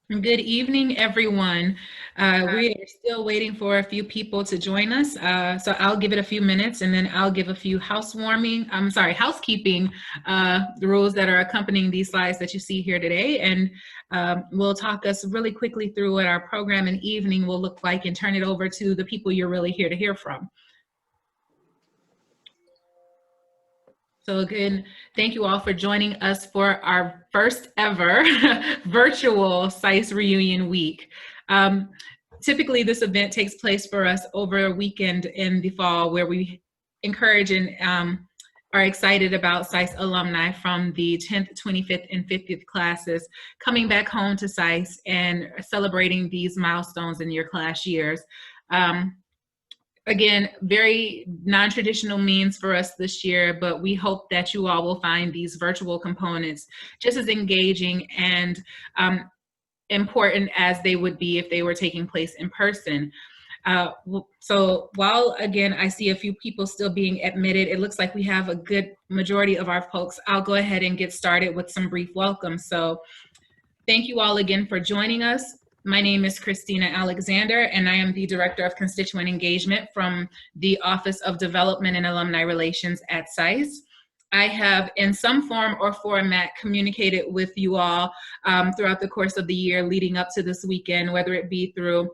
Good evening, everyone. We are still waiting for a few people to join us. So I'll give it a few minutes and then I'll give a few housekeeping the rules that are accompanying these slides that you see here today. And we'll talk us really quickly through what our program and evening will look like and turn it over to the people you're really here to hear from. So again, thank you all for joining us for our first ever virtual SICE reunion week. Typically, this event takes place for us over a weekend in the fall where we encourage and are excited about SICE alumni from the 10th, 25th, and 50th classes coming back home to SICE and celebrating these milestones in your class years. Again, very non-traditional means for us this year, but we hope that you all will find these virtual components just as engaging and important as they would be if they were taking place in person. So while, again, I see a few people still being admitted, it looks like we have a good majority of our folks. I'll go ahead and get started with some brief welcome. So thank you all again for joining us. My name is Christina Alexander, and I am the Director of Constituent Engagement from the Office of Development and Alumni Relations at SICE. I have, in some form or format, communicated with you all throughout the course of the year leading up to this weekend, whether it be through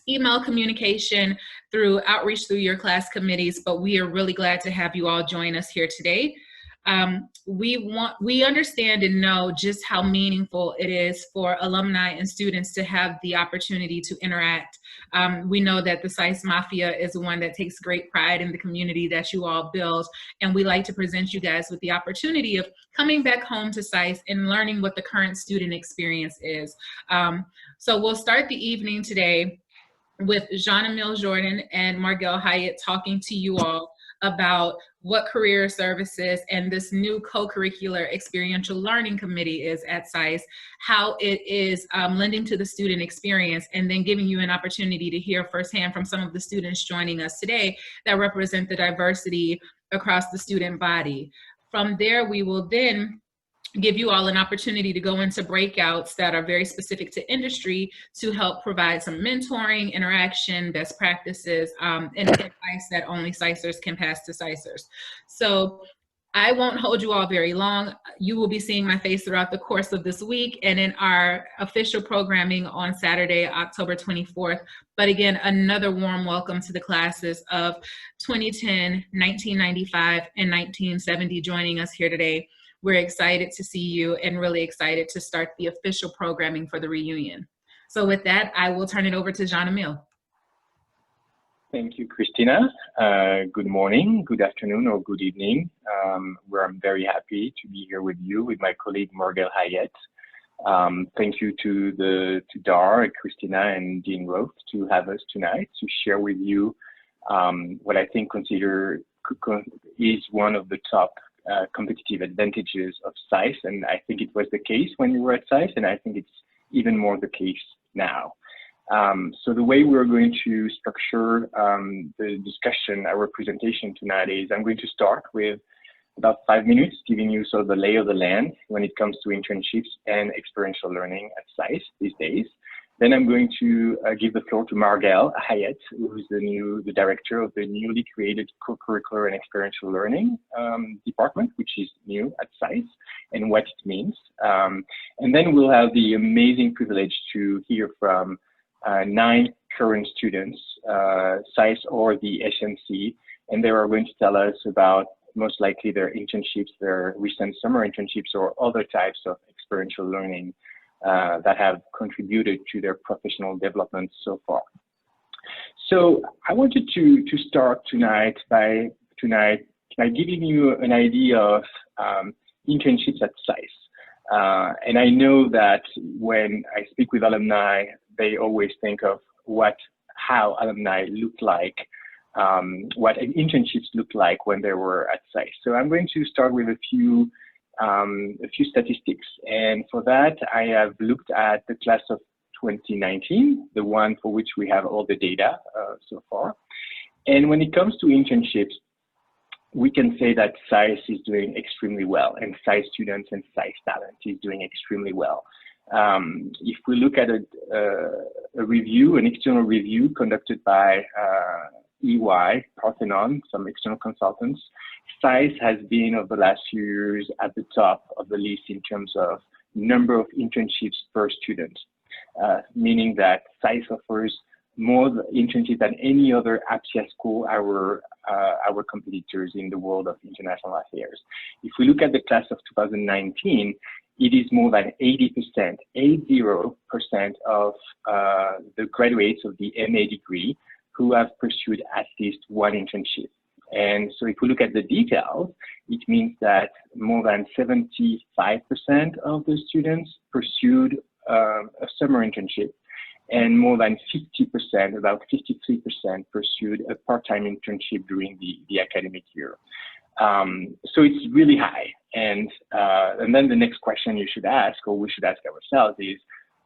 email communication, through outreach through your class committees, but we are really glad to have you all join us here today. We understand and know just how meaningful it is for alumni and students to have the opportunity to interact. We know that the SICE Mafia is one that takes great pride in the community that you all build, and we like to present you guys with the opportunity of coming back home to SICE and learning what the current student experience is. So we'll start the evening today with Jean-Emile Jordan and Margelle Hyatt talking to you all about what career services and this new co-curricular experiential learning committee is at SICE, how it is lending to the student experience, and then giving you an opportunity to hear firsthand from some of the students joining us today that represent the diversity across the student body. From there, we will then give you all an opportunity to go into breakouts that are very specific to industry to help provide some mentoring, interaction, best practices, and advice that only SICErs can pass to SICErs. So I won't hold you all very long. You will be seeing my face throughout the course of this week and in our official programming on Saturday, October 24th. But again, another warm welcome to the classes of 2010, 1995, and 1970 joining us here today. We're excited to see you and really excited to start the official programming for the reunion. So with that, I will turn it over to Jean-Emile. Thank you, Christina. Good morning, good afternoon, or good evening. Where I'm very happy to be here with you, with my colleague Margelle Hyatt. Thank you to Dar, Christina, and Dean Roth to have us tonight to share with you what I think is one of the top competitive advantages of SICE, and I think it was the case when you were at SICE, and I think it's even more the case now. So the way we're going to structure the discussion, our presentation tonight is I'm going to start with about 5 minutes, giving you sort of the lay of the land when it comes to internships and experiential learning at SICE these days. Then I'm going to give the floor to Margelle Hyatt, who is the director of the newly created co-curricular and experiential learning department, which is new at SICE, and what it means. And then we'll have the amazing privilege to hear from 9 current students, SICE or the SMC, and they are going to tell us about most likely their internships, their recent summer internships, or other types of experiential learning that have contributed to their professional development so far. So I wanted to start tonight by giving you an idea of internships at SICE. And I know that when I speak with alumni, they always think of how alumni look like, what internships look like when they were at SICE. So I'm going to start with a few statistics, and for that I have looked at the class of 2019, the one for which we have all the data so far. And when it comes to internships, we can say that SICE is doing extremely well, and SICE students and SICE talent is doing extremely well. If we look at a review, an external review conducted by EY, Parthenon, some external consultants, SAIS has been over the last few years at the top of the list in terms of number of internships per student, meaning that SAIS offers more internships than any other APSIA school, our competitors in the world of international affairs. If we look at the class of 2019, it is more than 80%, 80% of the graduates of the MA degree who have pursued at least one internship. And so if we look at the details, it means that more than 75% of the students pursued a summer internship, and more than 50%, about 53%, pursued a part-time internship during the academic year. So it's really high. And then the next question you should ask, or we should ask ourselves, is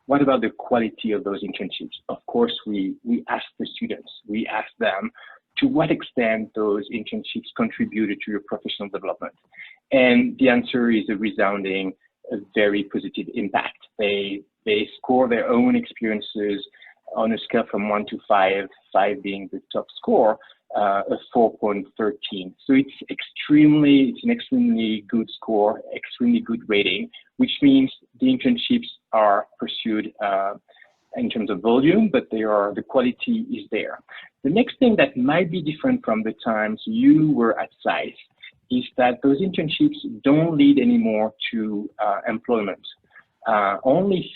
what about the quality of those internships? Of course, we ask the students, we ask them to what extent those internships contributed to your professional development. And the answer is a resounding, a very positive impact. They score their own experiences on a scale from 1 to 5, 5 being the top score, a 4.13. So it's an extremely good score, extremely good rating, which means the internships are pursued in terms of volume, but the quality is there. The next thing that might be different from the times you were at SAIS is that those internships don't lead anymore to employment. Only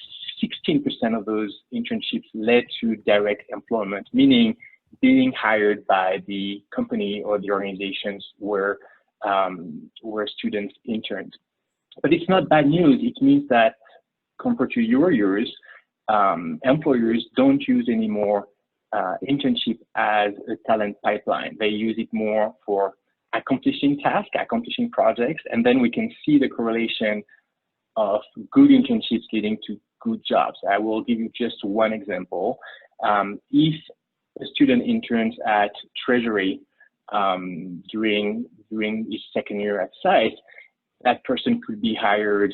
16% of those internships led to direct employment, meaning being hired by the company or the organizations where students interned. But it's not bad news. It means that compared to your years, employers don't use anymore internship as a talent pipeline. They use it more for accomplishing tasks, accomplishing projects, and then we can see the correlation of good internships leading to good jobs. I will give you just one example. If a student interns at Treasury during his second year at SAIS, that person could be hired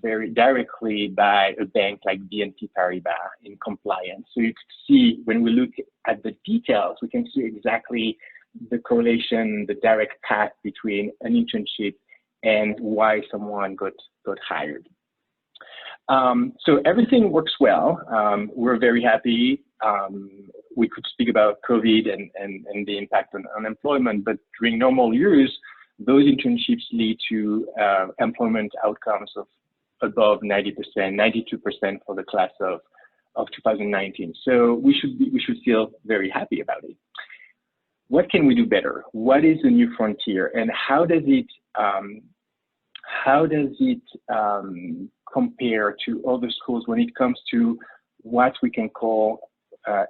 very directly by a bank like BNP Paribas in compliance. So you could see, when we look at the details, we can see exactly the correlation, the direct path between an internship and why someone got hired. So everything works well. We're very happy. We could speak about COVID and the impact on unemployment, but during normal years, those internships lead to employment outcomes of above 90%, 92% for the class of 2019. So we should feel very happy about it. What can we do better? What is the new frontier, and how does it compare to other schools when it comes to what we can call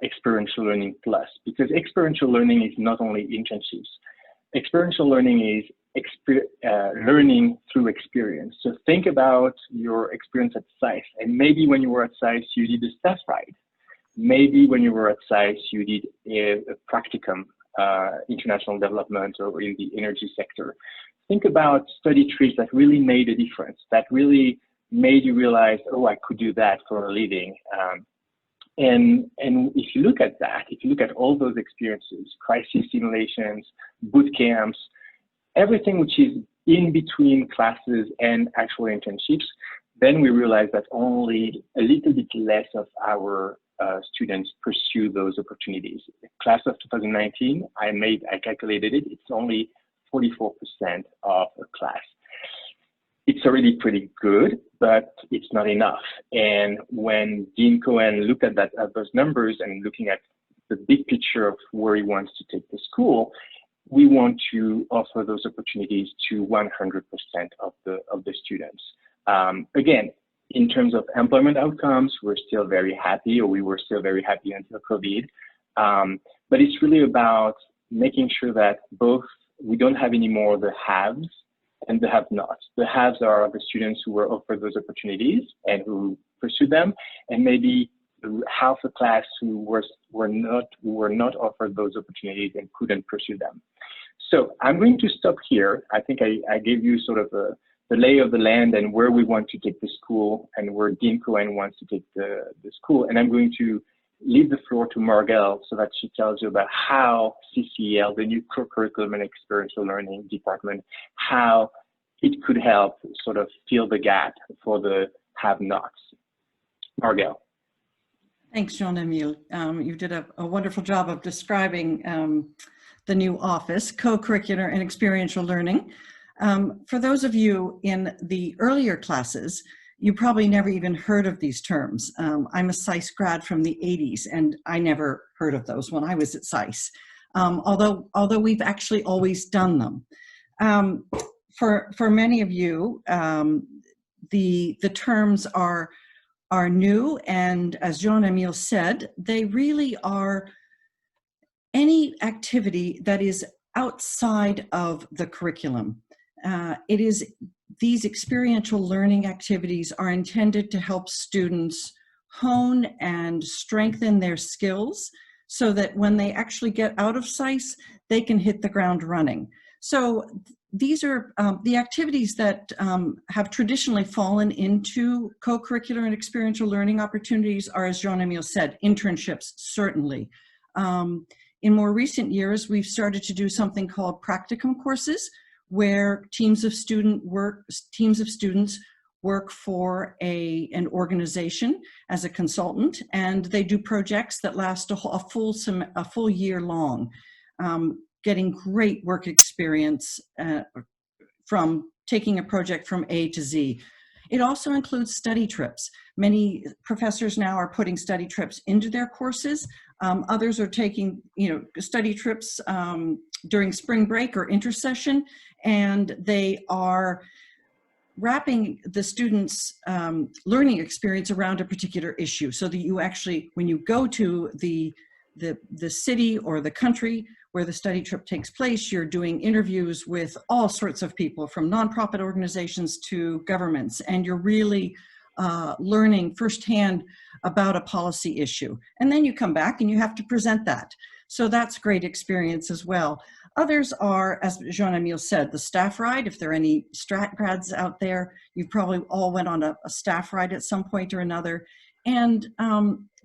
experiential learning plus? Because experiential learning is not only internships. Experiential learning is learning through experience. So think about your experience at SAIS, and maybe when you were at SAIS, you did a staff ride. Maybe when you were at SAIS, you did a practicum, international development, or in the energy sector. Think about study trips that really made a difference, that really made you realize, oh, I could do that for a living. And if you look at that, if you look at all those experiences, crisis simulations, boot camps, everything which is in between classes and actual internships, then we realize that only a little bit less of our students pursue those opportunities. The class of 2019, I calculated it, it's only 44% of a class. It's already pretty good, but it's not enough. And when Dean Cohen looked at those numbers and looking at the big picture of where he wants to take the school, we want to offer those opportunities to 100% of the students. Again, in terms of employment outcomes, we're still very happy, or we were still very happy until COVID. But it's really about making sure that we don't have any more the haves and the have-nots. The haves are the students who were offered those opportunities and who pursued them, and maybe half the class who were not offered those opportunities and couldn't pursue them. So I'm going to stop here. I think I gave you sort of the lay of the land and where we want to take the school and where Dean Cohen wants to take the school. And I'm going to leave the floor to Margelle so that she tells you about how CCEL, the new curriculum and experiential learning department, how it could help sort of fill the gap for the have-nots. Margelle. Thanks, Jean-Emile. You did a wonderful job of describing the new office, co-curricular and experiential learning. For those of you in the earlier classes, you probably never even heard of these terms. I'm a SAIS grad from the 80s, and I never heard of those when I was at SAIS, although we've actually always done them. For many of you, the terms are new, and as Jean-Emile said, they really are any activity that is outside of the curriculum. These experiential learning activities are intended to help students hone and strengthen their skills so that when they actually get out of SAIS, they can hit the ground running. So these are the activities that have traditionally fallen into co-curricular and experiential learning opportunities are, as Jean-Emile said, internships, certainly. In more recent years, we've started to do something called Practicum courses, where teams of students work for an organization as a consultant, and they do projects that last a full year long, getting great work experience from taking a project from A to Z. It also includes study trips. Many professors now are putting study trips into their courses. Others are taking, study trips during spring break or intersession, and they are wrapping the students' learning experience around a particular issue, so that you actually, when you go to the city or the country where the study trip takes place, you're doing interviews with all sorts of people, from nonprofit organizations to governments, and you're really learning firsthand about a policy issue. And then you come back and you have to present that. So that's great experience as well. Others are, as Jean-Emile said, the staff ride. If there are any strat grads out there, you probably all went on a staff ride at some point or another. And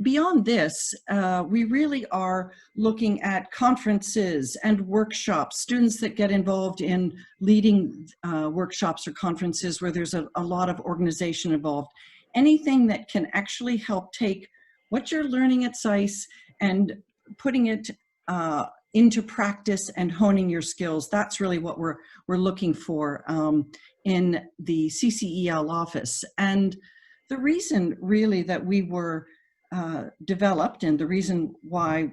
beyond this, we really are looking at conferences and workshops, students that get involved in leading workshops or conferences where there's a lot of organization involved. Anything that can actually help take what you're learning at SAIS and putting it into practice and honing your skills. That's really what we're looking for in the CCEL office. And the reason really that we were developed, and the reason why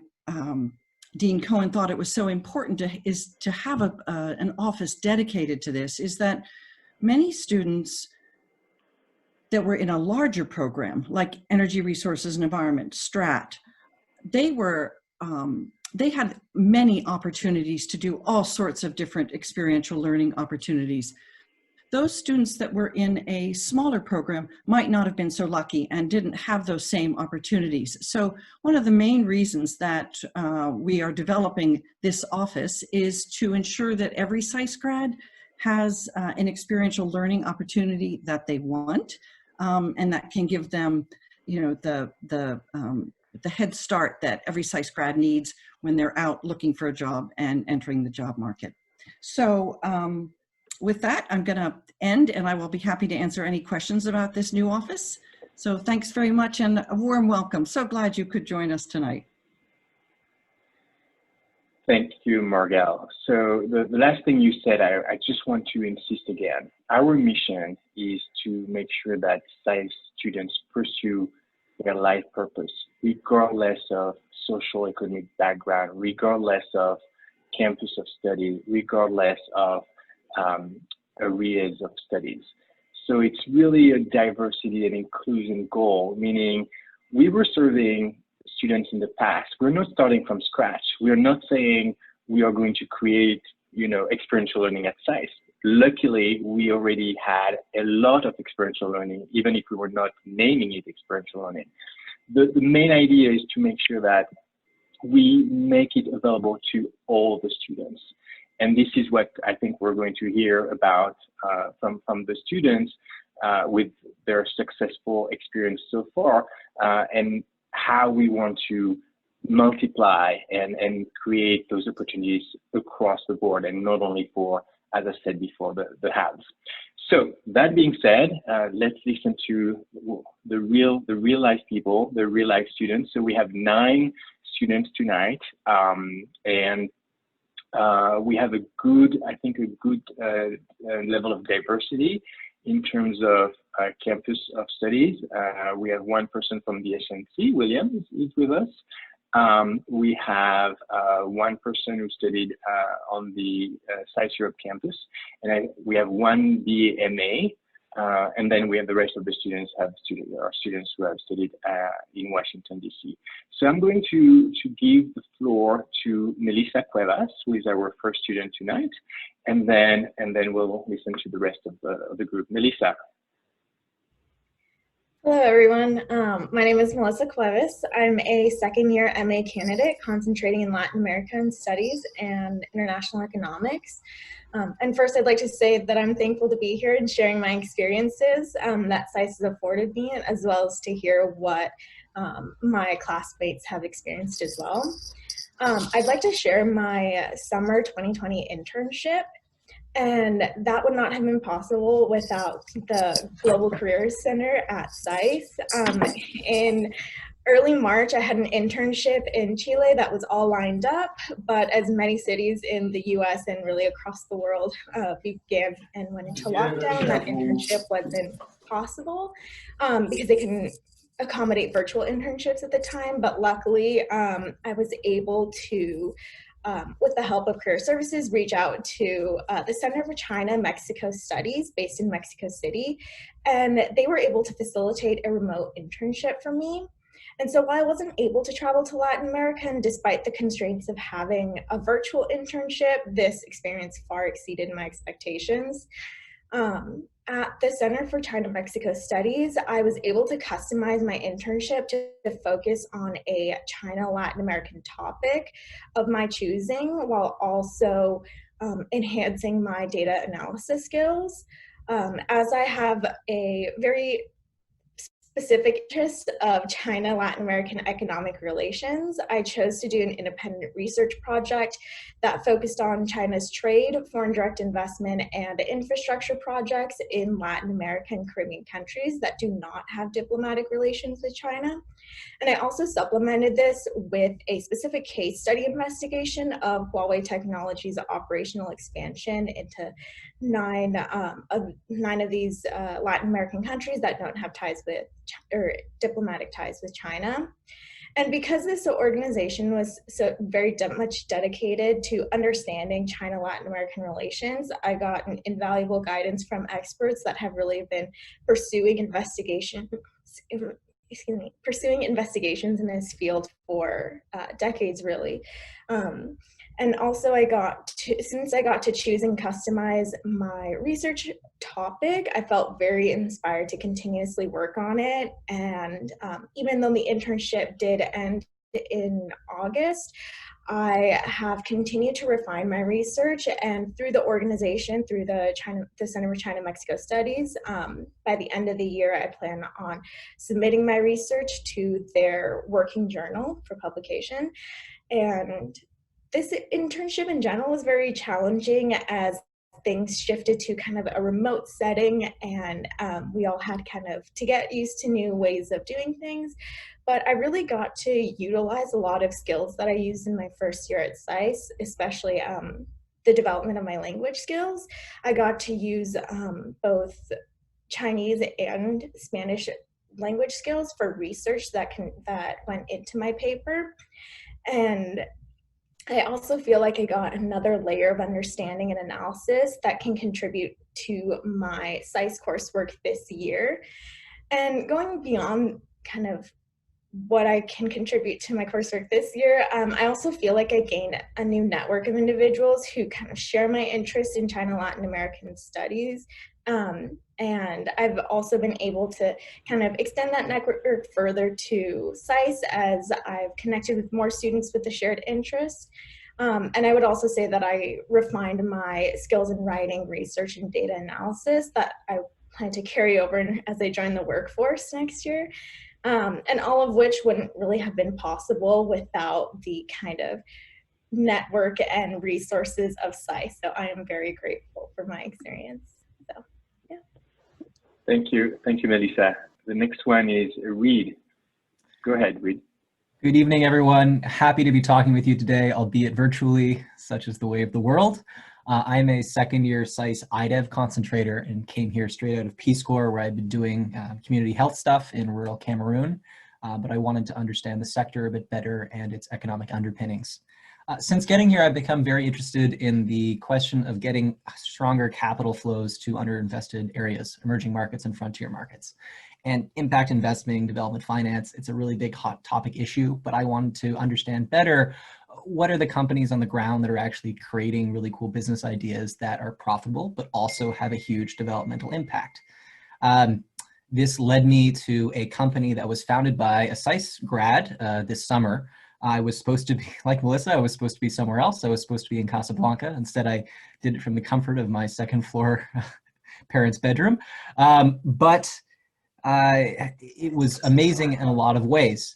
Dean Cohen thought it was so important is to have an office dedicated to this, is that many students that were in a larger program like Energy Resources and Environment, STRAT, they had many opportunities to do all sorts of different experiential learning opportunities. Those students that were in a smaller program might not have been so lucky and didn't have those same opportunities. So one of the main reasons that we are developing this office is to ensure that every SAIS grad has an experiential learning opportunity that they want, and that can give them, the head start that every SAIS grad needs when they're out looking for a job and entering the job market. So with that, I'm going to end, and I will be happy to answer any questions about this new office. So thanks very much, and a warm welcome. So glad you could join us tonight. Thank you, Margelle. So the last thing you said, I just want to insist again. Our mission is to make sure that SAIS students pursue their life purpose, regardless of social economic background, regardless of campus of study, regardless of areas of studies. So it's really a diversity and inclusion goal, meaning we were serving students in the past. We're not starting from scratch. We are not saying we are going to create, experiential learning at SAIS. Luckily, we already had a lot of experiential learning, even if we were not naming it experiential learning. The main idea is to make sure that we make it available to all the students. And this is what I think we're going to hear about from the students with their successful experience so far, and how we want to multiply and create those opportunities across the board, and not only for, as I said before, the haves. So that being said, let's listen to the real life people, the real life students. So we have 9 students tonight, and we have a good level of diversity in terms of campus of studies. We have one person from the SNC, William is with us. We have one person who studied on the South Europe campus, and we have one BMA, and then we have the rest of the students are students who have studied in Washington, D.C. So I'm going to give the floor to Melissa Cuevas, who is our first student tonight, and then we'll listen to the rest of the group. Melissa. Hello, everyone. My name is Melissa Cuevas. I'm a second-year MA candidate concentrating in Latin American Studies and International Economics. And first, I'd like to say that I'm thankful to be here and sharing my experiences that SAIS has afforded me, as well as to hear what my classmates have experienced as well. I'd like to share my summer 2020 internship. And that would not have been possible without the Global Careers Center at SAIS. In early March, I had an internship in Chile that was all lined up, but as many cities in the US and really across the world began and went into lockdown, that internship wasn't possible because they couldn't accommodate virtual internships at the time. But luckily, I was able to with the help of Career Services, reach out to the Center for China-Mexico Studies based in Mexico City, and they were able to facilitate a remote internship for me. And so while I wasn't able to travel to Latin America, and despite the constraints of having a virtual internship, this experience far exceeded my expectations. At the Center for China-Mexico Studies, I was able to customize my internship to focus on a China-Latin American topic of my choosing, while also enhancing my data analysis skills. As I have a very specific interest of China-Latin American economic relations, I chose to do an independent research project that focused on China's trade, foreign direct investment, and infrastructure projects in Latin American and Caribbean countries that do not have diplomatic relations with China. And I also supplemented this with a specific case study investigation of Huawei Technologies' operational expansion into nine of these Latin American countries that don't have ties with, or diplomatic ties with China. And because this organization was so very much dedicated to understanding China-Latin American relations, I got an invaluable guidance from experts that have really been pursuing investigations in this field for decades, really. And also since I got to choose and customize my research topic, I felt very inspired to continuously work on it. And even though the internship did end in August, I have continued to refine my research, and through the organization, through the Center for China-Mexico Studies, by the end of the year, I plan on submitting my research to their working journal for publication. And this internship in general was very challenging as things shifted to kind of a remote setting, and we all had kind of to get used to new ways of doing things. But I really got to utilize a lot of skills that I used in my first year at SAIS, especially the development of my language skills. I got to use both Chinese and Spanish language skills for research that went into my paper. And I also feel like I got another layer of understanding and analysis that can contribute to my SAIS coursework this year. And going beyond kind of what I can contribute to my coursework this year, I also feel like I gained a new network of individuals who kind of share my interest in China-Latin American studies. And I've also been able to kind of extend that network further to SAIS as I've connected with more students with a shared interest. And I would also say that I refined my skills in writing, research, and data analysis that I plan to carry over as I join the workforce next year. And all of which wouldn't really have been possible without the kind of network and resources of SAIS. So I am very grateful for my experience. So, yeah. Thank you, Melissa. The next one is Reed. Go ahead, Reed. Good evening, everyone. Happy to be talking with you today, albeit virtually, such is the way of the world. I'm a second-year SAIS IDEV concentrator and came here straight out of Peace Corps, where I've been doing community health stuff in rural Cameroon, but I wanted to understand the sector a bit better and its economic underpinnings. Since getting here, I've become very interested in the question of getting stronger capital flows to underinvested areas, emerging markets and frontier markets. And impact investing, development finance, it's a really big hot topic issue, but I wanted to understand better what are the companies on the ground that are actually creating really cool business ideas that are profitable, but also have a huge developmental impact. This led me to a company that was founded by a SAIS grad this summer. I was supposed to be, like Melissa, I was supposed to be somewhere else. I was supposed to be in Casablanca. Instead, I did it from the comfort of my second floor parents' bedroom. But it was amazing in a lot of ways.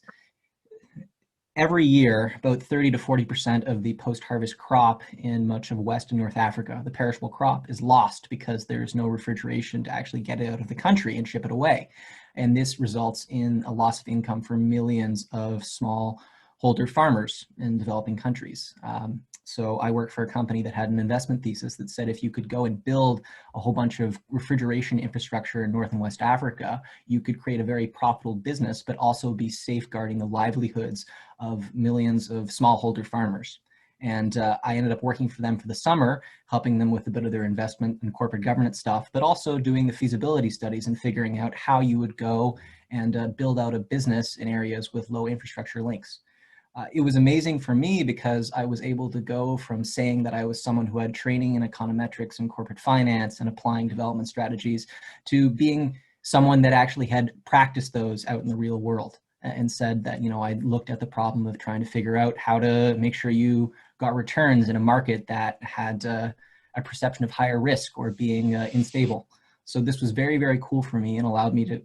Every year, about 30 to 40% of the post-harvest crop in much of West and North Africa, the perishable crop, is lost because there's no refrigeration to actually get it out of the country and ship it away. And this results in a loss of income for millions of smallholder farmers in developing countries. So I worked for a company that had an investment thesis that said if you could go and build a whole bunch of refrigeration infrastructure in North and West Africa, you could create a very profitable business, but also be safeguarding the livelihoods of millions of smallholder farmers. And I ended up working for them for the summer, helping them with a bit of their investment and corporate governance stuff, but also doing the feasibility studies and figuring out how you would go and build out a business in areas with low infrastructure links. It was amazing for me because I was able to go from saying that I was someone who had training in econometrics and corporate finance and applying development strategies to being someone that actually had practiced those out in the real world and said that, you know, I looked at the problem of trying to figure out how to make sure you got returns in a market that had a perception of higher risk or being unstable. So this was very, very cool for me and allowed me to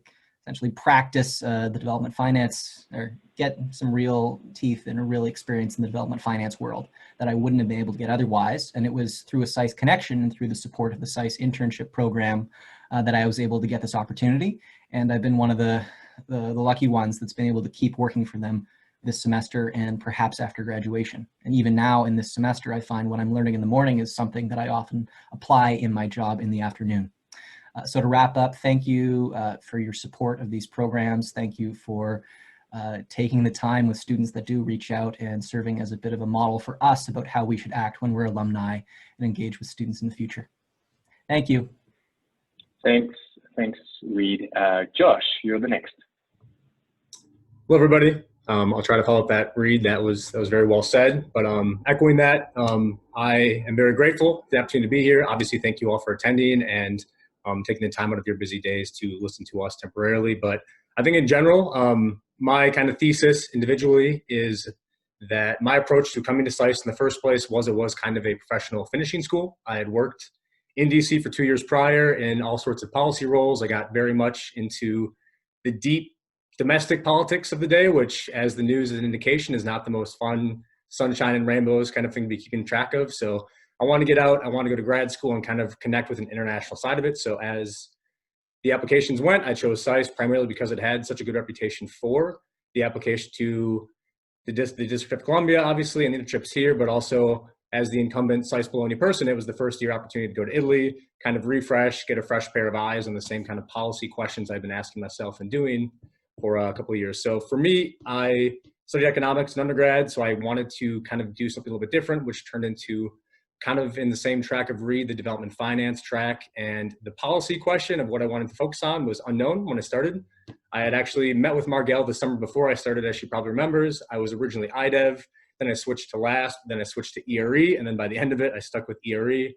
essentially practice the development finance or get some real teeth and a real experience in the development finance world that I wouldn't have been able to get otherwise. And it was through a SAIS connection and through the support of the SAIS internship program that I was able to get this opportunity. And I've been one of the lucky ones that's been able to keep working for them this semester and perhaps after graduation. And even now in this semester, I find what I'm learning in the morning is something that I often apply in my job in the afternoon. So to wrap up, thank you for your support of these programs. Thank you for taking the time with students that do reach out and serving as a bit of a model for us about how we should act when we're alumni and engage with students in the future. Thank you. Thanks, Reed. Josh, you're the next. Hello, everybody. I'll try to follow up that, Reed. That was very well said. But echoing that, I am very grateful for the opportunity to be here. Obviously, thank you all for attending and taking the time out of your busy days to listen to us temporarily. But I think in general, my kind of thesis individually is that my approach to coming to SAIS in the first place was kind of a professional finishing school. I had worked in DC for 2 years prior in all sorts of policy roles. I got very much into the deep domestic politics of the day, which, as the news is an indication, is not the most fun sunshine and rainbows kind of thing to be keeping track of. So I want to get out, I want to go to grad school and kind of connect with an international side of it. So as the applications went, I chose SAIS primarily because it had such a good reputation for the application to the District of Columbia, obviously, and the internships here, but also as the incumbent SAIS Bologna person, it was the first year opportunity to go to Italy, kind of refresh, get a fresh pair of eyes on the same kind of policy questions I've been asking myself and doing for a couple of years. So for me, I studied economics in undergrad, so I wanted to kind of do something a little bit different, which turned into kind of in the same track of Reed, the development finance track. And the policy question of what I wanted to focus on was unknown when I started. I had actually met with Margelle the summer before I started, as she probably remembers. I was originally IDEV, then I switched to LASP, then I switched to ERE, and then by the end of it, I stuck with ERE.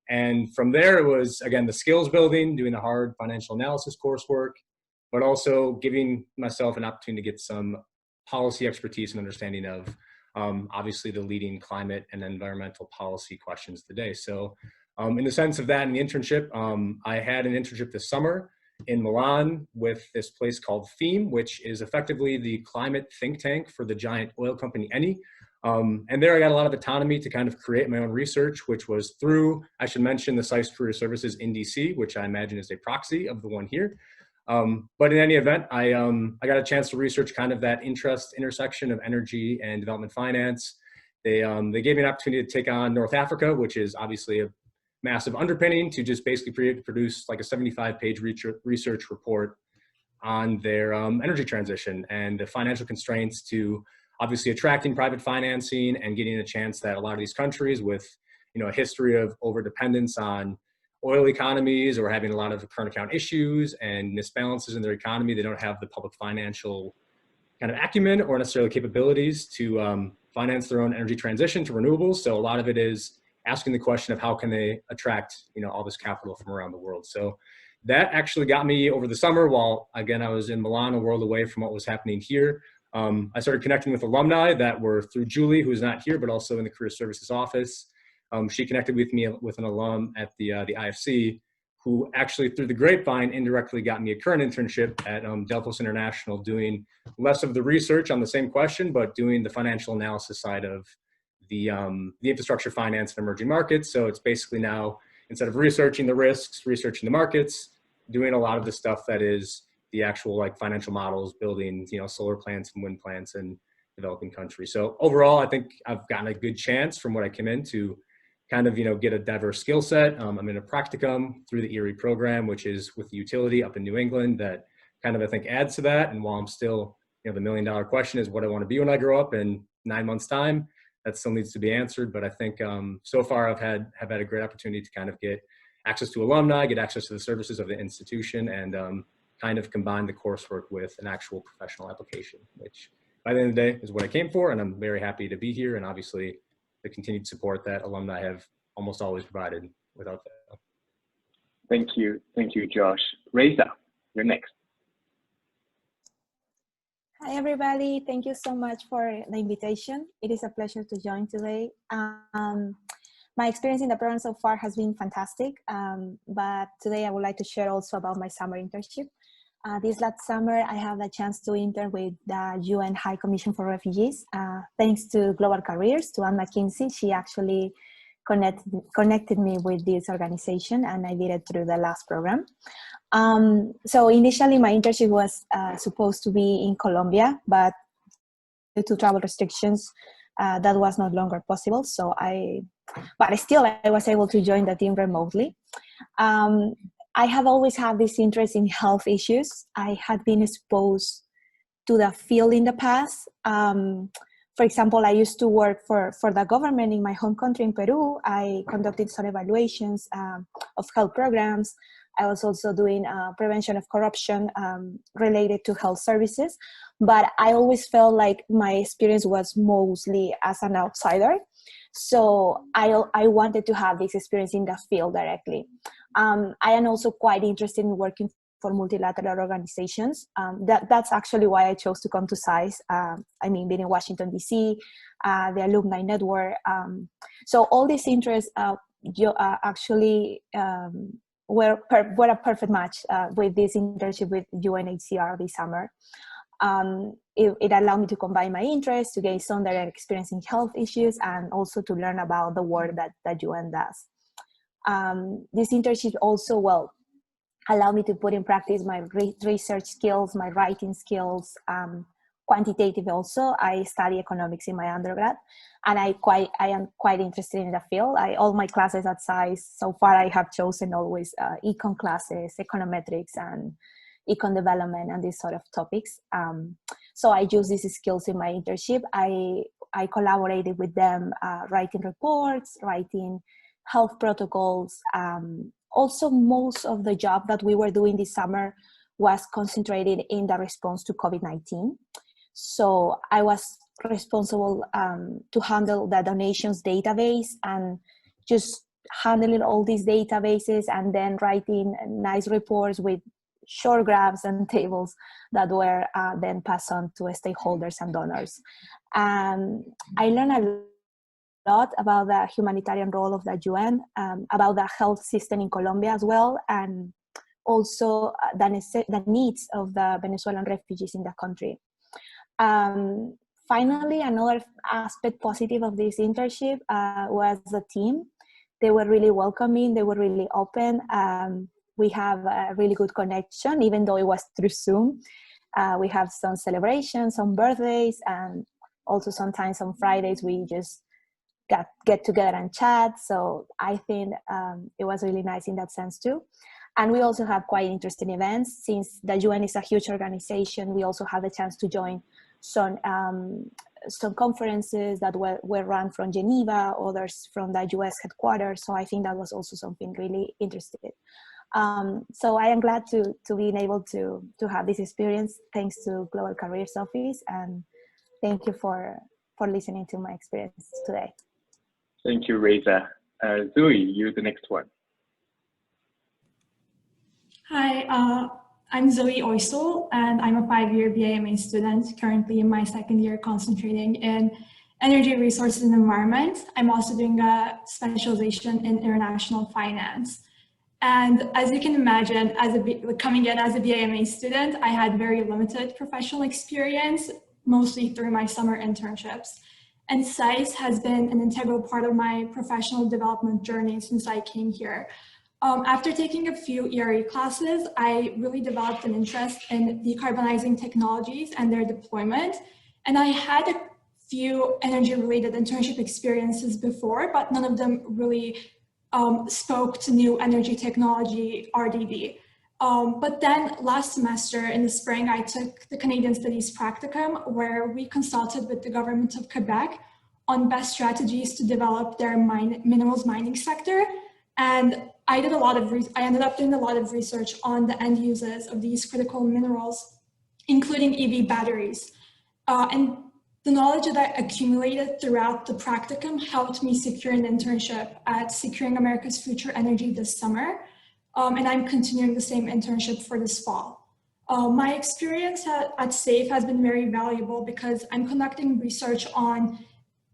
And from there, it was, again, the skills building, doing the hard financial analysis coursework, but also giving myself an opportunity to get some policy expertise and understanding of obviously the leading climate and environmental policy questions today. So in the sense of that, in the internship, I had an internship this summer in Milan with this place called Theme, which is effectively the climate think tank for the giant oil company Eni. And there I got a lot of autonomy to kind of create my own research, which was through, I should mention, the SICE Career Services in DC, which I imagine is a proxy of the one here. But in any event, I got a chance to research kind of that intersection of energy and development finance. They gave me an opportunity to take on North Africa, which is obviously a massive underpinning, to just basically produce like a 75-page research report on their energy transition and the financial constraints to obviously attracting private financing and getting a chance that a lot of these countries with, you know, a history of overdependence on oil economies or having a lot of current account issues and misbalances in their economy, they don't have the public financial kind of acumen or necessarily capabilities to finance their own energy transition to renewables. So a lot of it is asking the question of how can they attract, you know, all this capital from around the world. So that actually got me over the summer while, again, I was in Milan, a world away from what was happening here. I started connecting with alumni that were through Julie, who's not here, but also in the Career Services office. She connected with me with an alum at the IFC, who actually through the grapevine indirectly got me a current internship at Delphos International, doing less of the research on the same question, but doing the financial analysis side of the infrastructure finance and emerging markets. So it's basically now, instead of researching the risks, researching the markets, doing a lot of the stuff that is the actual like financial models, building, you know, solar plants and wind plants in developing countries. So overall, I think I've gotten a good chance from what I came in to kind of, you know, get a diverse skill set. I'm in a practicum through the ERIE program, which is with the utility up in New England, that kind of, I think, adds to that. And while I'm still, you know, the $1 million question is what I want to be when I grow up in 9 months' time, that still needs to be answered. But I think so far I've had a great opportunity to kind of get access to alumni, get access to the services of the institution, and kind of combine the coursework with an actual professional application, which by the end of the day is what I came for. And I'm very happy to be here. And obviously the continued support that alumni have almost always provided without that. Thank you, Josh. Reza, you're next. Hi, everybody. Thank you so much for the invitation. It is a pleasure to join today. My experience in the program so far has been fantastic, but today I would like to share also about my summer internship. This last summer, I had the chance to intern with the UN High Commission for Refugees. Thanks to Global Careers, to Anne McKinsey, she actually connected me with this organization, and I did it through the last program. So initially my internship was supposed to be in Colombia, but due to travel restrictions, that was no longer possible. So but still I was able to join the team remotely. I have always had this interest in health issues. I had been exposed to the field in the past. For example, I used to work for the government in my home country in Peru. I conducted some evaluations of health programs. I was also doing prevention of corruption related to health services. But I always felt like my experience was mostly as an outsider. So I wanted to have this experience in the field directly. I am also quite interested in working for multilateral organizations. That's actually why I chose to come to SICE. I mean, being in Washington, D.C., the Alumni Network. So all these interests actually were a perfect match with this internship with UNHCR this summer. It allowed me to combine my interests, to gain some direct experience in health issues, and also to learn about the work that UN does. This internship also, allowed me to put in practice my research skills, my writing skills, quantitative also. I study economics in my undergrad, and I am quite interested in the field. All my classes at SICE, so far I have chosen always econ classes, econometrics, and econ development, and these sort of topics. So I use these skills in my internship. I collaborated with them, writing reports, writing health protocols. Also, most of the job that we were doing this summer was concentrated in the response to COVID-19. So I was responsible to handle the donations database and just handling all these databases, and then writing nice reports with short graphs and tables that were then passed on to stakeholders and donors. I learned a lot about the humanitarian role of the UN, about the health system in Colombia as well, and also the needs of the Venezuelan refugees in the country. Finally, another aspect positive of this internship was the team. They were really welcoming, they were really open. We have a really good connection, even though it was through Zoom. We have some celebrations, some birthdays, and also sometimes on Fridays we just get together and chat. So I think it was really nice in that sense too. And we also have quite interesting events. Since the UN is a huge organization, we also had the chance to join some conferences that were run from Geneva, others from the US headquarters. So I think that was also something really interesting. So I am glad to be able to have this experience thanks to Global Careers Office, and thank you for listening to my experience today. Thank you, Reza. Zoe, you're the next one. Hi, I'm Zoe Oyster, and I'm a 5-year BAMA student, currently in my 2nd year concentrating in energy resources and environment. I'm also doing a specialization in international finance. And as you can imagine, coming in as a BAMA student, I had very limited professional experience, mostly through my summer internships. And SAIS has been an integral part of my professional development journey since I came here. After taking a few ERE classes, I really developed an interest in decarbonizing technologies and their deployment. And I had a few energy-related internship experiences before, but none of them really spoke to new energy technology RDD. But then last semester in the spring, I took the Canadian Studies Practicum, where we consulted with the government of Quebec on best strategies to develop their minerals mining sector. And I ended up doing a lot of research on the end uses of these critical minerals, including EV batteries. And the knowledge that I accumulated throughout the practicum helped me secure an internship at Securing America's Future Energy this summer. And I'm continuing the same internship for this fall. My experience at SAFE has been very valuable because I'm conducting research on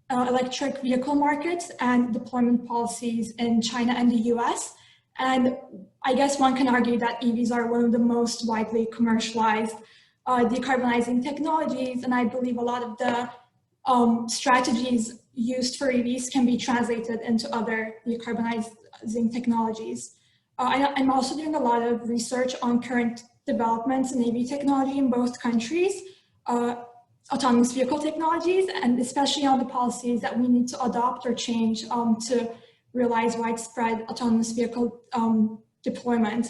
electric vehicle markets and deployment policies in China and the US. And I guess one can argue that EVs are one of the most widely commercialized decarbonizing technologies. And I believe a lot of the strategies used for EVs can be translated into other decarbonizing technologies. I'm also doing a lot of research on current developments in EV technology in both countries, autonomous vehicle technologies, and especially on the policies that we need to adopt or change to realize widespread autonomous vehicle deployment.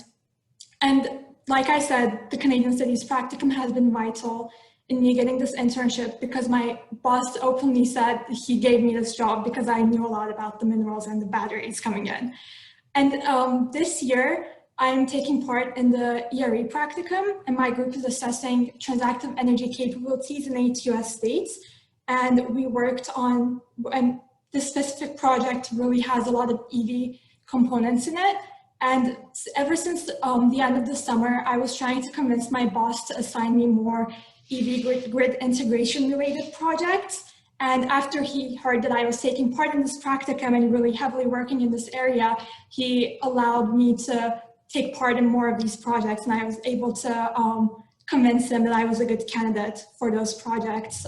And like I said, the Canadian Studies Practicum has been vital in me getting this internship because my boss openly said he gave me this job because I knew a lot about the minerals and the batteries coming in. And this year, I'm taking part in the ERE Practicum, and my group is assessing transactive energy capabilities in 8 US states. And we worked on, and this specific project really has a lot of EV components in it. And ever since the end of the summer, I was trying to convince my boss to assign me more EV grid integration related projects. And after he heard that I was taking part in this practicum and really heavily working in this area, he allowed me to take part in more of these projects, and I was able to convince him that I was a good candidate for those projects.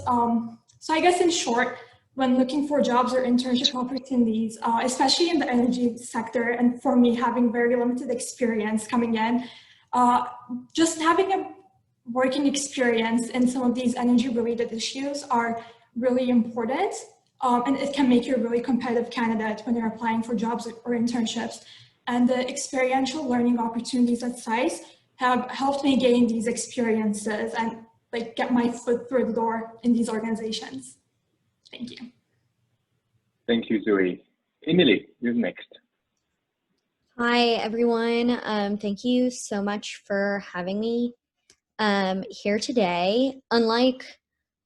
So I guess in short, when looking for jobs or internship opportunities, especially in the energy sector, and for me having very limited experience coming in, just having a working experience in some of these energy related issues are really important, and it can make you a really competitive candidate when you're applying for jobs or internships. And the experiential learning opportunities at SAIS have helped me gain these experiences and like get my foot through the door in these organizations. Thank you. Thank you, Zoe. Emily, you're next. Hi, everyone. Thank you so much for having me here today. Unlike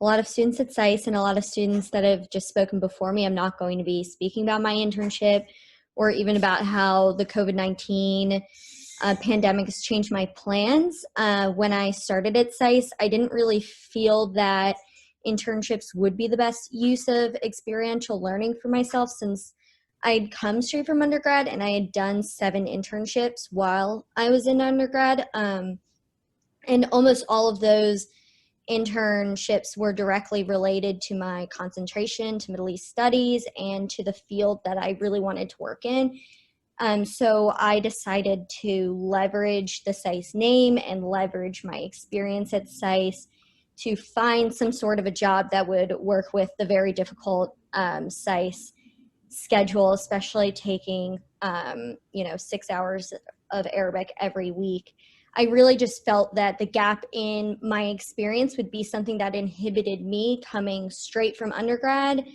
a lot of students at SAIS and a lot of students that have just spoken before me, I'm not going to be speaking about my internship or even about how the COVID-19 pandemic has changed my plans. When I started at SAIS, I didn't really feel that internships would be the best use of experiential learning for myself, since I'd come straight from undergrad and I had done 7 internships while I was in undergrad. And almost all of those internships were directly related to my concentration, to Middle East studies, and to the field that I really wanted to work in. So I decided to leverage the SAIS name and leverage my experience at SAIS to find some sort of a job that would work with the very difficult SAIS schedule, especially taking 6 hours of Arabic every week. I really just felt that the gap in my experience would be something that inhibited me coming straight from undergrad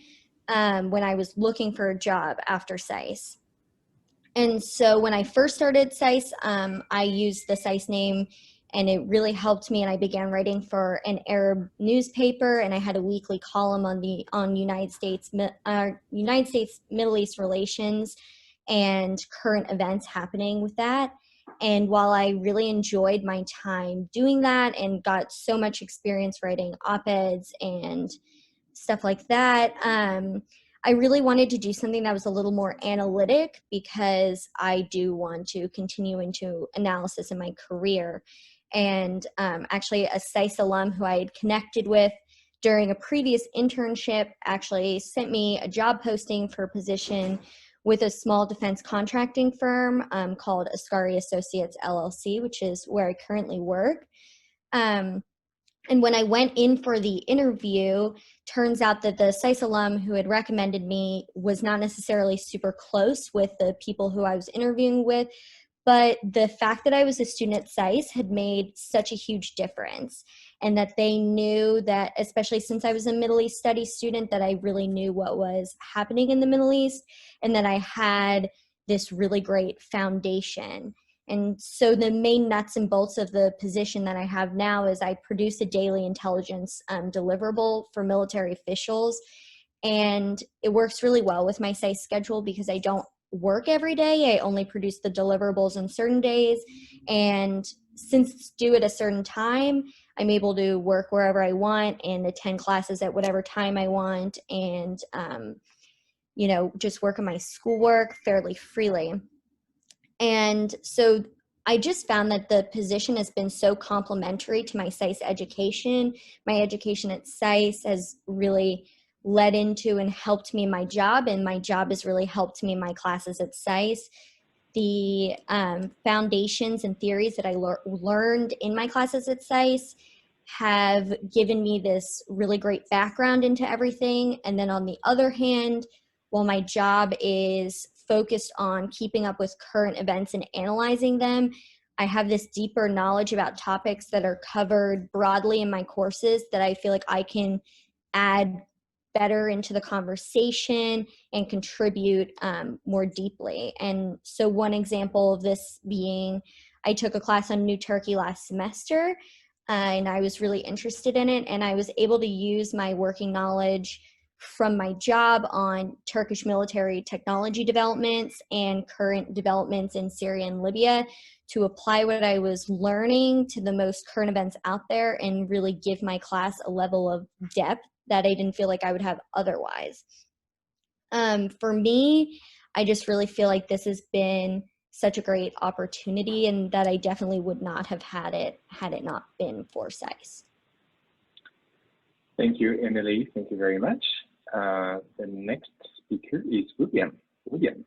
when I was looking for a job after SAIS. And so when I first started SAIS, I used the SAIS name, and it really helped me. And I began writing for an Arab newspaper, and I had a weekly column on United States Middle East relations and current events happening with that. And while I really enjoyed my time doing that and got so much experience writing op-eds and stuff like that, I really wanted to do something that was a little more analytic, because I do want to continue into analysis in my career. And actually a SAIS alum who I had connected with during a previous internship actually sent me a job posting for a position with a small defense contracting firm called Ascari Associates LLC, which is where I currently work. And when I went in for the interview, turns out that the SAIS alum who had recommended me was not necessarily super close with the people who I was interviewing with, but the fact that I was a student at SAIS had made such a huge difference, and that they knew that, especially since I was a Middle East studies student, that I really knew what was happening in the Middle East, and that I had this really great foundation. And so the main nuts and bolts of the position that I have now is I produce a daily intelligence deliverable for military officials. And it works really well with my SAIS schedule because I don't work every day. I only produce the deliverables on certain days. And since it's due at a certain time, I'm able to work wherever I want and attend classes at whatever time I want, and, just work on my schoolwork fairly freely. And so I just found that the position has been so complementary to my SAIS education. My education at SAIS has really led into and helped me in my job, and my job has really helped me in my classes at SAIS. The foundations and theories that I learned in my classes at SAIS have given me this really great background into everything. And then on the other hand, while my job is focused on keeping up with current events and analyzing them, I have this deeper knowledge about topics that are covered broadly in my courses that I feel like I can add better into the conversation and contribute more deeply. And so one example of this being, I took a class on New Turkey last semester, and I was really interested in it, and I was able to use my working knowledge from my job on Turkish military technology developments and current developments in Syria and Libya to apply what I was learning to the most current events out there and really give my class a level of depth that I didn't feel like I would have otherwise. For me, I just really feel like this has been such a great opportunity, and that I definitely would not have had it not been for SAIS. Thank you, Emily. Thank you very much. The next speaker is William. William.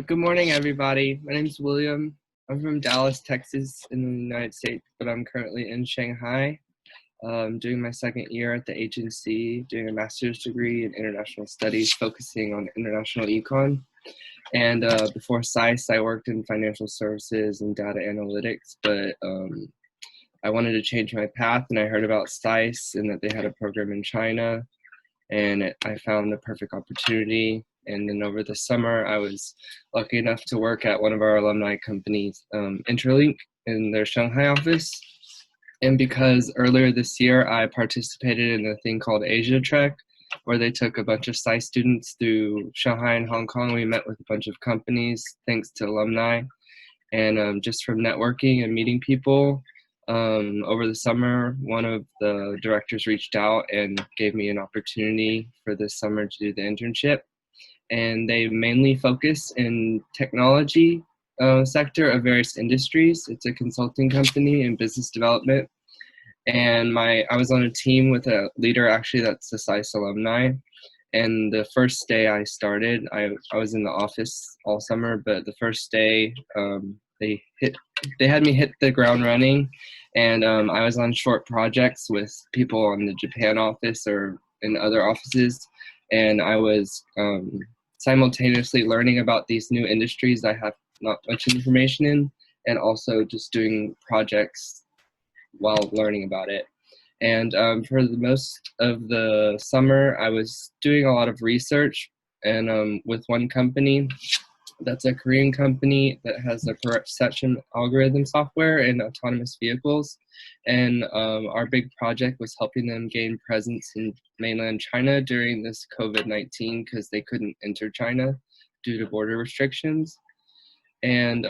Good morning, everybody. My name is William. I'm from Dallas, Texas, in the United States, but I'm currently in Shanghai, doing my second year at the agency, doing a master's degree in international studies, focusing on international econ. And before SAIS, I worked in financial services and data analytics, but I wanted to change my path, and I heard about SAIS and that they had a program in China, and I found the perfect opportunity. And then over the summer, I was lucky enough to work at one of our alumni companies, Interlink, in their Shanghai office. And because earlier this year, I participated in a thing called Asia Trek, where they took a bunch of SAIS students through Shanghai and Hong Kong. We met with a bunch of companies, thanks to Alumni. And just from networking and meeting people, over the summer, one of the directors reached out and gave me an opportunity for this summer to do the internship. And they mainly focus in technology sector of various industries. It's a consulting company in business development. And I was on a team with a leader actually that's a SAIS alumni. And the first day I started, I was in the office all summer, but the first day they had me hit the ground running, and I was on short projects with people in the Japan office or in other offices, and I was simultaneously learning about these new industries I have not much information in, and also just doing projects while learning about it. And for the most of the summer, I was doing a lot of research, and with one company that's a Korean company that has a perception algorithm software in autonomous vehicles. And our big project was helping them gain presence in mainland China during this COVID-19 because they couldn't enter China due to border restrictions. And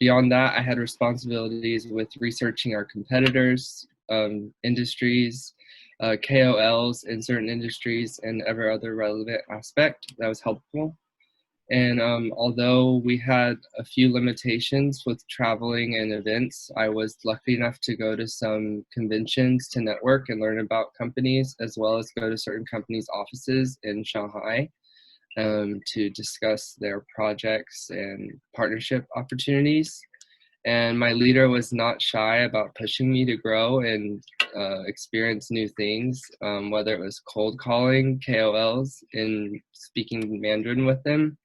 beyond that, I had responsibilities with researching our competitors, industries, KOLs in certain industries, and every other relevant aspect that was helpful. And although we had a few limitations with traveling and events, I was lucky enough to go to some conventions to network and learn about companies, as well as go to certain companies' offices in Shanghai to discuss their projects and partnership opportunities. And my leader was not shy about pushing me to grow and experience new things, whether it was cold calling KOLs and speaking Mandarin with them,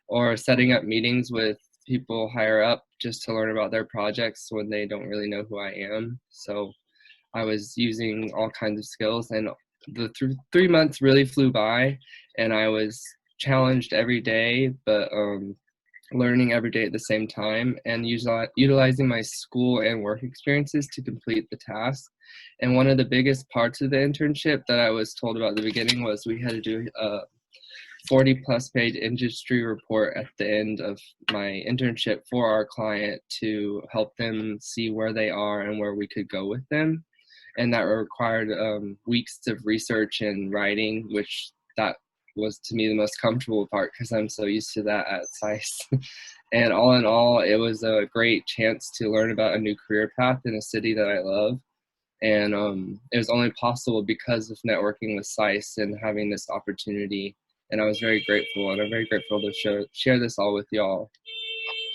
or setting up meetings with people higher up just to learn about their projects when they don't really know who I am. So I was using all kinds of skills, and the 3 months really flew by, and I was challenged every day, but learning every day at the same time, and utilizing my school and work experiences to complete the task. And one of the biggest parts of the internship that I was told about at the beginning was we had to do a 40+ page industry report at the end of my internship for our client to help them see where they are and where we could go with them. And that required weeks of research and writing, which that was to me the most comfortable part because I'm so used to that at SAIS. And all in all, it was a great chance to learn about a new career path in a city that I love. And it was only possible because of networking with SAIS and having this opportunity. And I was very grateful, and I'm very grateful to share this all with y'all.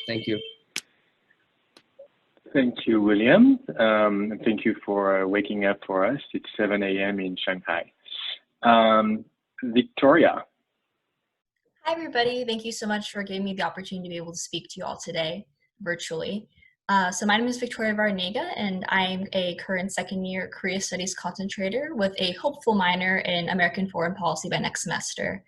Thank you. Thank you, William. Thank you for waking up for us. It's 7 a.m. in Shanghai. Victoria. Hi, everybody. Thank you so much for giving me the opportunity to be able to speak to you all today virtually. So my name is Victoria Varnega, and I'm a current second-year Korea Studies concentrator with a hopeful minor in American Foreign Policy by next semester.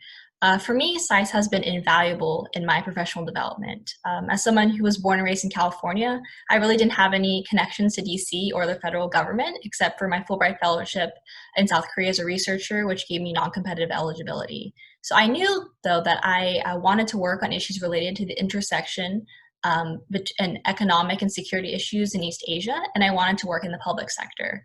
For me, SAIS has been invaluable in my professional development. As someone who was born and raised in California, I really didn't have any connections to DC or the federal government, except for my Fulbright Fellowship in South Korea as a researcher, which gave me non-competitive eligibility. So I knew, though, that I wanted to work on issues related to the intersection and economic and security issues in East Asia, and I wanted to work in the public sector.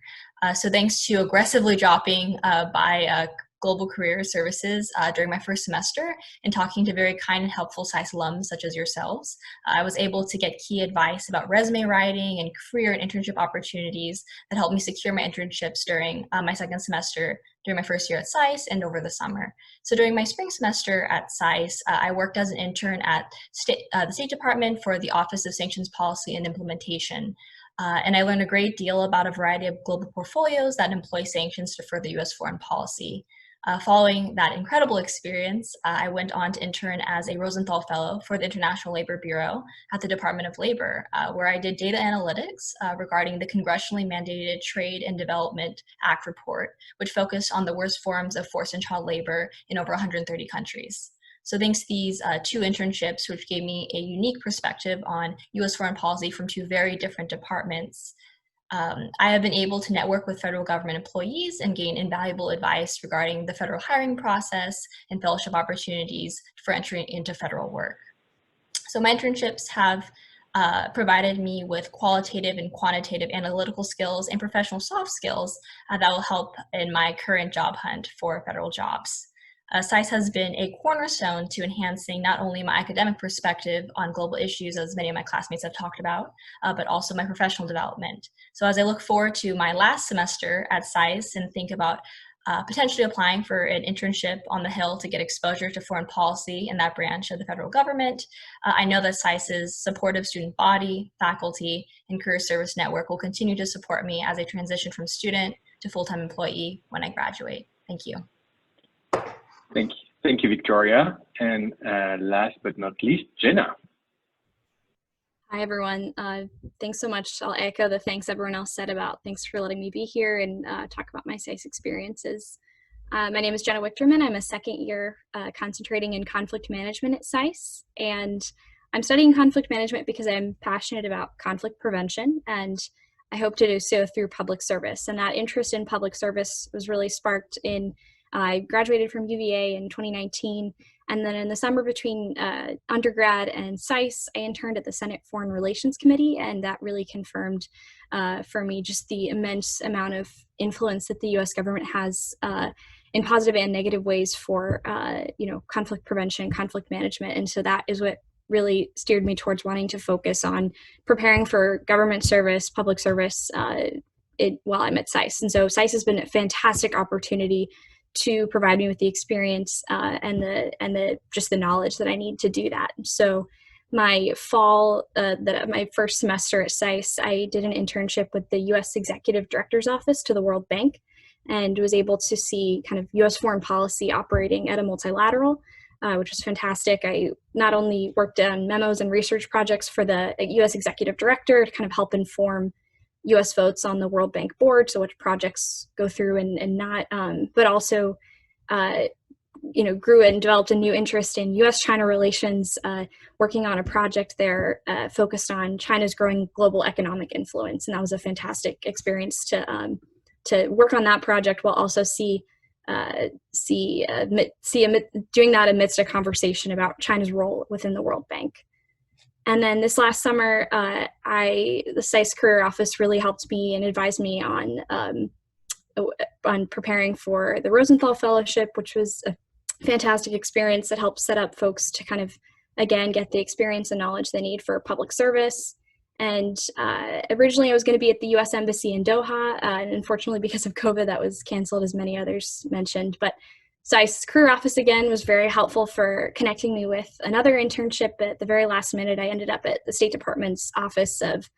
So thanks to aggressively dropping by Global Career Services during my first semester and talking to very kind and helpful SAIS alums such as yourselves, I was able to get key advice about resume writing and career and internship opportunities that helped me secure my internships during my second semester, during my first year at SAIS, and over the summer. So during my spring semester at SAIS, I worked as an intern at the State Department for the Office of Sanctions Policy and Implementation. And I learned a great deal about a variety of global portfolios that employ sanctions to further U.S. foreign policy. Following that incredible experience, I went on to intern as a Rosenthal Fellow for the International Labor Bureau at the Department of Labor, where I did data analytics regarding the congressionally mandated Trade and Development Act report, which focused on the worst forms of forced and child labor in over 130 countries. So thanks to these two internships, which gave me a unique perspective on U.S. foreign policy from two very different departments, I have been able to network with federal government employees and gain invaluable advice regarding the federal hiring process and fellowship opportunities for entry into federal work. So my internships have provided me with qualitative and quantitative analytical skills and professional soft skills that will help in my current job hunt for federal jobs. SAIS has been a cornerstone to enhancing not only my academic perspective on global issues, as many of my classmates have talked about, but also my professional development. So as I look forward to my last semester at SAIS and think about potentially applying for an internship on the Hill to get exposure to foreign policy in that branch of the federal government, I know that SAIS's supportive student body, faculty, and career service network will continue to support me as I transition from student to full-time employee when I graduate. Thank you. Thank you, Victoria. And last but not least, Jenna. Hi, everyone. Thanks so much. I'll echo the thanks everyone else said about thanks for letting me be here and talk about my SAIS experiences. My name is Jenna Wichterman. I'm a second year concentrating in conflict management at SAIS. And I'm studying conflict management because I'm passionate about conflict prevention, and I hope to do so through public service. And that interest in public service was really sparked in, I graduated from UVA in 2019. And then in the summer between undergrad and SAIS, I interned at the Senate Foreign Relations Committee, and that really confirmed for me just the immense amount of influence that the U.S. government has in positive and negative ways for conflict prevention, conflict management. And so that is what really steered me towards wanting to focus on preparing for government service, public service while I'm at SAIS. And so SAIS has been a fantastic opportunity to provide me with the experience and the just the knowledge that I need to do that. So my my first semester at SAIS, I did an internship with the U.S. Executive Director's Office to the World Bank, and was able to see kind of U.S. foreign policy operating at a multilateral, which was fantastic. I not only worked on memos and research projects for the U.S. Executive Director to kind of help inform U.S. votes on the World Bank board, so which projects go through and not, but also, grew and developed a new interest in U.S.-China relations, working on a project there focused on China's growing global economic influence, and that was a fantastic experience to work on that project while also doing that amidst a conversation about China's role within the World Bank. And then this last summer, the SAIS Career Office really helped me and advised me on preparing for the Rosenthal Fellowship, which was a fantastic experience that helped set up folks to kind of, again, get the experience and knowledge they need for public service. And originally I was going to be at the U.S. Embassy in Doha, and unfortunately because of COVID that was canceled, as many others mentioned. But SAIS Career Office, again, was very helpful for connecting me with another internship. At the very last minute, I ended up at the State Department's Office of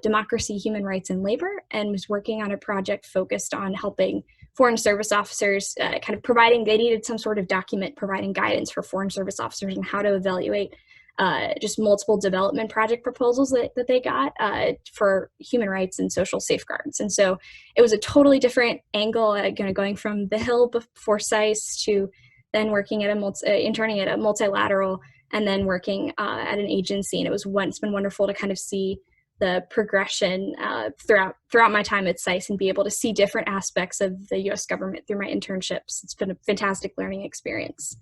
Democracy, Human Rights, and Labor, and was working on a project focused on helping foreign service officers they needed some sort of document providing guidance for foreign service officers on how to evaluate just multiple development project proposals that they got for human rights and social safeguards. And so it was a totally different angle, going from the Hill before SAIS to then working at interning at a multilateral, and then working at an agency. And it's been wonderful to kind of see the progression throughout my time at SAIS and be able to see different aspects of the U.S. government through my internships. It's been a fantastic learning experience.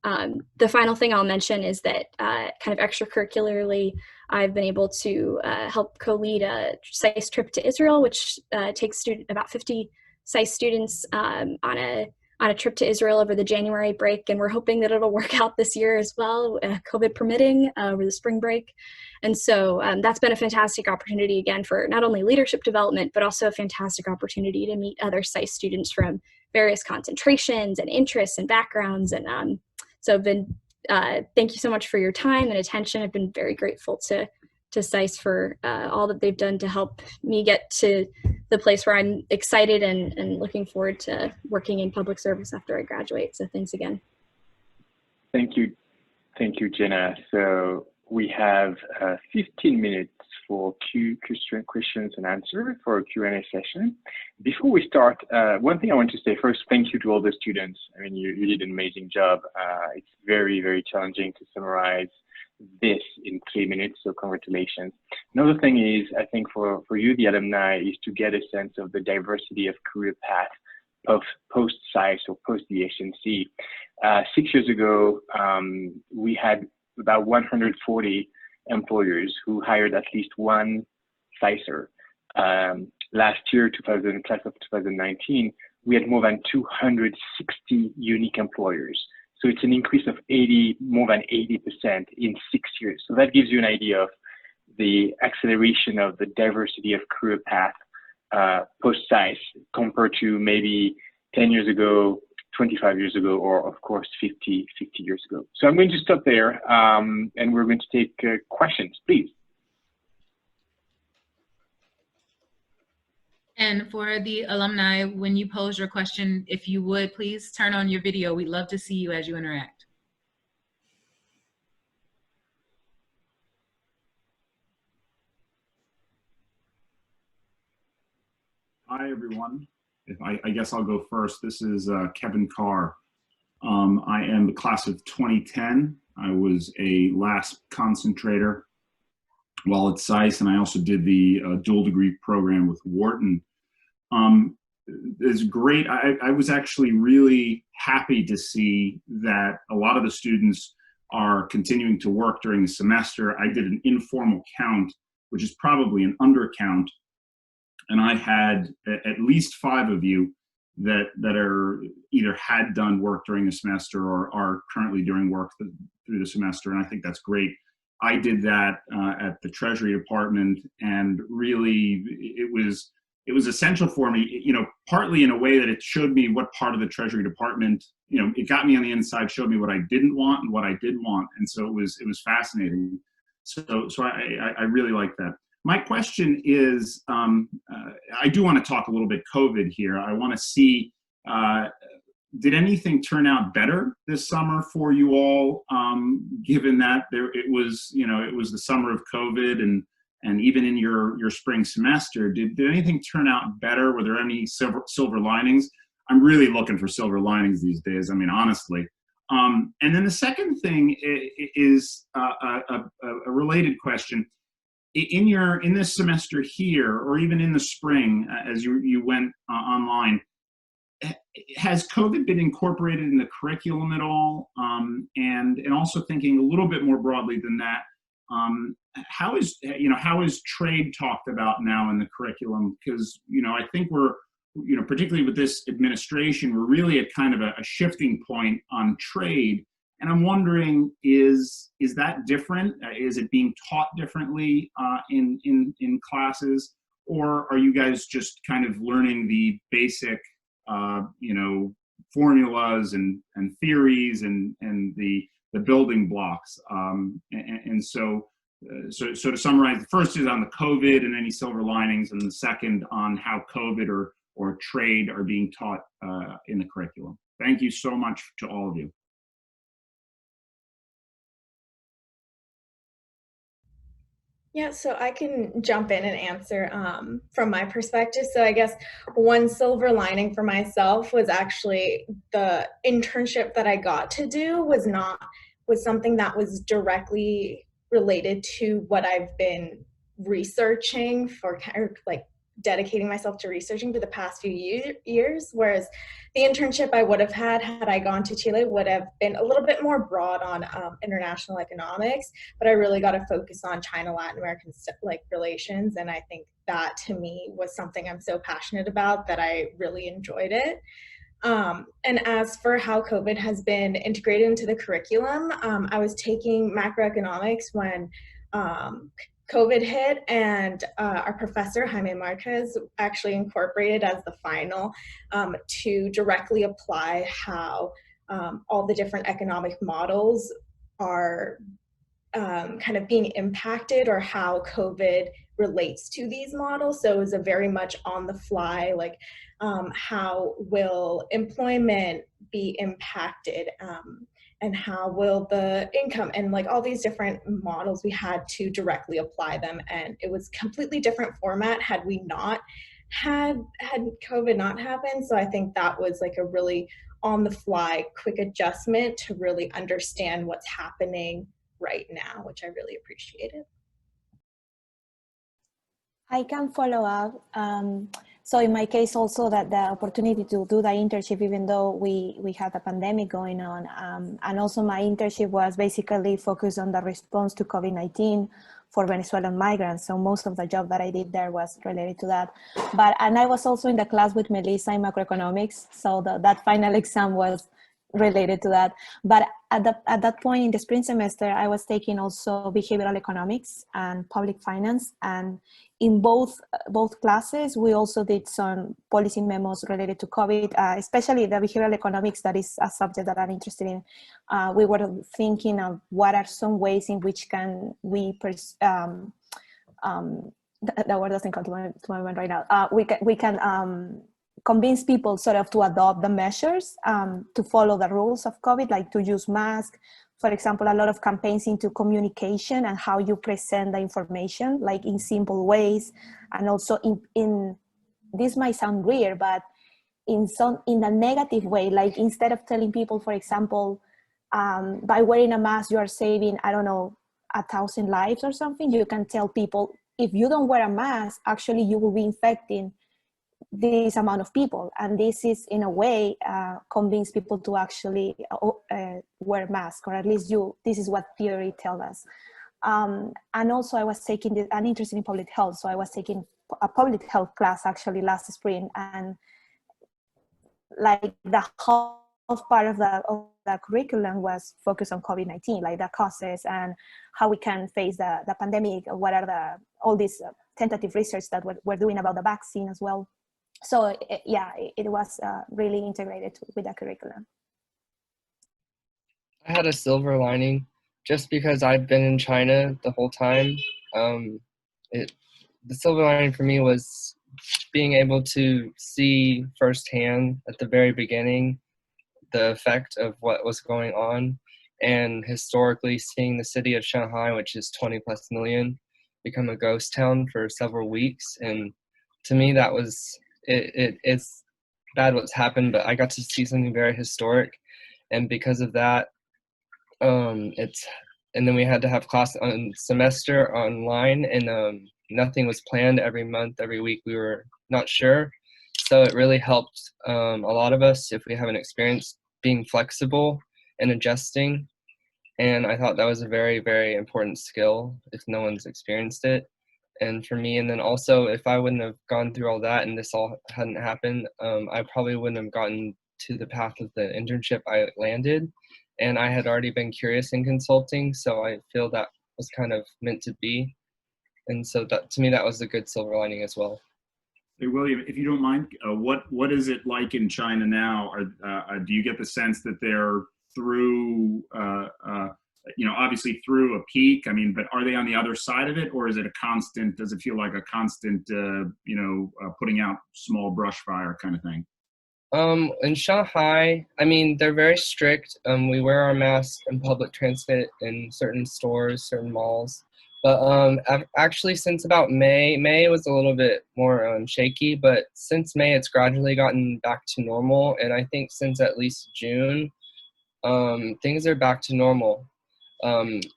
The final thing I'll mention is that kind of extracurricularly, I've been able to help co-lead a SAIS trip to Israel, which takes about 50 SAIS students on a trip to Israel over the January break. And we're hoping that it'll work out this year as well, COVID permitting, over the spring break. And so that's been a fantastic opportunity, again, for not only leadership development, but also a fantastic opportunity to meet other SAIS students from various concentrations and interests and backgrounds. And so thank you so much for your time and attention. I've been very grateful to SAIS for all that they've done to help me get to the place where I'm excited and looking forward to working in public service after I graduate. So thanks again. Thank you, Jenna. So we have 15 minutes for questions and answers for a Q&A session. Before we start, one thing I want to say first, thank you to all the students. I mean, you did an amazing job. It's very, very challenging to summarize this in 3 minutes, so congratulations. Another thing is, I think for you, the alumni, is to get a sense of the diversity of career path of post-SAIS or post the HNC. 6 years ago, we had about 140 employers who hired at least one SICER. Last year, class of 2019, we had more than 260 unique employers. So it's an increase of more than 80% in 6 years. So that gives you an idea of the acceleration of the diversity of career path post-SICE compared to maybe 10 years ago, 25 years ago, or of course 50 years ago. So I'm going to stop there, and we're going to take questions, please. And for the alumni, when you pose your question, if you would, please turn on your video. We'd love to see you as you interact. Hi, everyone. I guess I'll go first. This is Kevin Carr. I am the class of 2010. I was a last concentrator while at SICE, and I also did the dual degree program with Wharton. It's great. I was actually really happy to see that a lot of the students are continuing to work during the semester. I did an informal count, which is probably an undercount, and I had at least 5 of you that are either had done work during the semester or are currently doing work through the semester, and I think that's great. I did that at the Treasury Department, and really it was essential for me, you know, partly in a way that it showed me what part of the Treasury Department, you know, it got me on the inside, showed me what I didn't want and what I did want, and so it was fascinating. So I really like that. My question is, I do want to talk a little bit COVID here. I want to see, did anything turn out better this summer for you all, given that it was the summer of COVID, and even in your spring semester, did anything turn out better? Were there any silver linings? I'm really looking for silver linings these days, I mean, honestly. And then the second thing is a related question. In this semester here, or even in the spring, as you went online, has COVID been incorporated in the curriculum at all? And also thinking a little bit more broadly than that, how is trade talked about now in the curriculum? Because I think we're, particularly with this administration, we're really at kind of a shifting point on trade. And I'm wondering, is that different? Is it being taught differently in classes, or are you guys just kind of learning the basic, formulas and theories and the building blocks? So to summarize, the first is on the COVID and any silver linings, and the second on how COVID or trade are being taught in the curriculum. Thank you so much to all of you. Yeah, so I can jump in and answer from my perspective. So I guess one silver lining for myself was actually the internship that I got to do was something that was directly related to what I've been researching for, or like dedicating myself to researching for the past few years, whereas the internship I would have had I gone to Chile would have been a little bit more broad on international economics, but I really got to focus on China-Latin American relations, and I think that to me was something I'm so passionate about that I really enjoyed it. And as for how COVID has been integrated into the curriculum, I was taking macroeconomics when COVID hit, and our professor, Jaime Marquez, actually incorporated as the final to directly apply how all the different economic models are kind of being impacted, or how COVID relates to these models. So it was a very much on the fly, like how will employment be impacted, and how will the income, and like all these different models, we had to directly apply them, and it was completely different format had we not had COVID not happened. So I think that was like a really on the fly quick adjustment to really understand what's happening right now, which I really appreciated. I can follow up. So in my case also that the opportunity to do the internship, even though we had a pandemic going on, and also my internship was basically focused on the response to COVID-19 for Venezuelan migrants. So most of the job that I did there was related to that. And I was also in the class with Melissa in macroeconomics. So that final exam was related to that. But at that point in the spring semester, I was taking also behavioral economics and public finance. And in both classes, we also did some policy memos related to COVID, especially the behavioral economics, that is a subject that I'm interested in. We were thinking of what are some ways in which can we, that word doesn't come to my mind right now. We can convince people sort of to adopt the measures, to follow the rules of COVID, like to use masks. For example, a lot of campaigns into communication and how you present the information, like in simple ways. And also in this might sound weird, but in a negative way, like instead of telling people, for example, by wearing a mask, you are saving, I don't know, 1,000 lives or something, you can tell people, if you don't wear a mask, actually you will be infecting this amount of people. And this is in a way convince people to actually wear masks, or at least this is what theory tells us. And also I was taking an interest in public health. So I was taking a public health class actually last spring, and like the whole part of the curriculum was focused on COVID-19, like the causes and how we can face the pandemic, what are all this tentative research that we're doing about the vaccine as well. So it was really integrated with the curriculum. I had a silver lining just because I've been in China the whole time. The silver lining for me was being able to see firsthand at the very beginning the effect of what was going on, and historically seeing the city of Shanghai, which is 20+ million, become a ghost town for several weeks. And to me, that was it's bad what's happened, but I got to see something very historic. And because of that, and then we had to have class on semester online, and nothing was planned. Every month, every week, we were not sure. So it really helped a lot of us, if we haven't experienced, being flexible and adjusting. And I thought that was a very, very important skill if no one's experienced it. And for me, and then also, if I wouldn't have gone through all that and this all hadn't happened, I probably wouldn't have gotten to the path of the internship I landed. And I had already been curious in consulting, so I feel that was kind of meant to be. And so that, to me, that was a good silver lining as well. Hey, William, if you don't mind, what is it like in China now? Do you get the sense that they're through, obviously through a peak? I mean, but are they on the other side of it, or is it a constant? Does it feel like a constant, putting out small brush fire kind of thing? In Shanghai, I mean, they're very strict. We wear our masks in public transit in certain stores, certain malls. But actually, since about May was a little bit more shaky, but since May, it's gradually gotten back to normal. And I think since at least June, things are back to normal,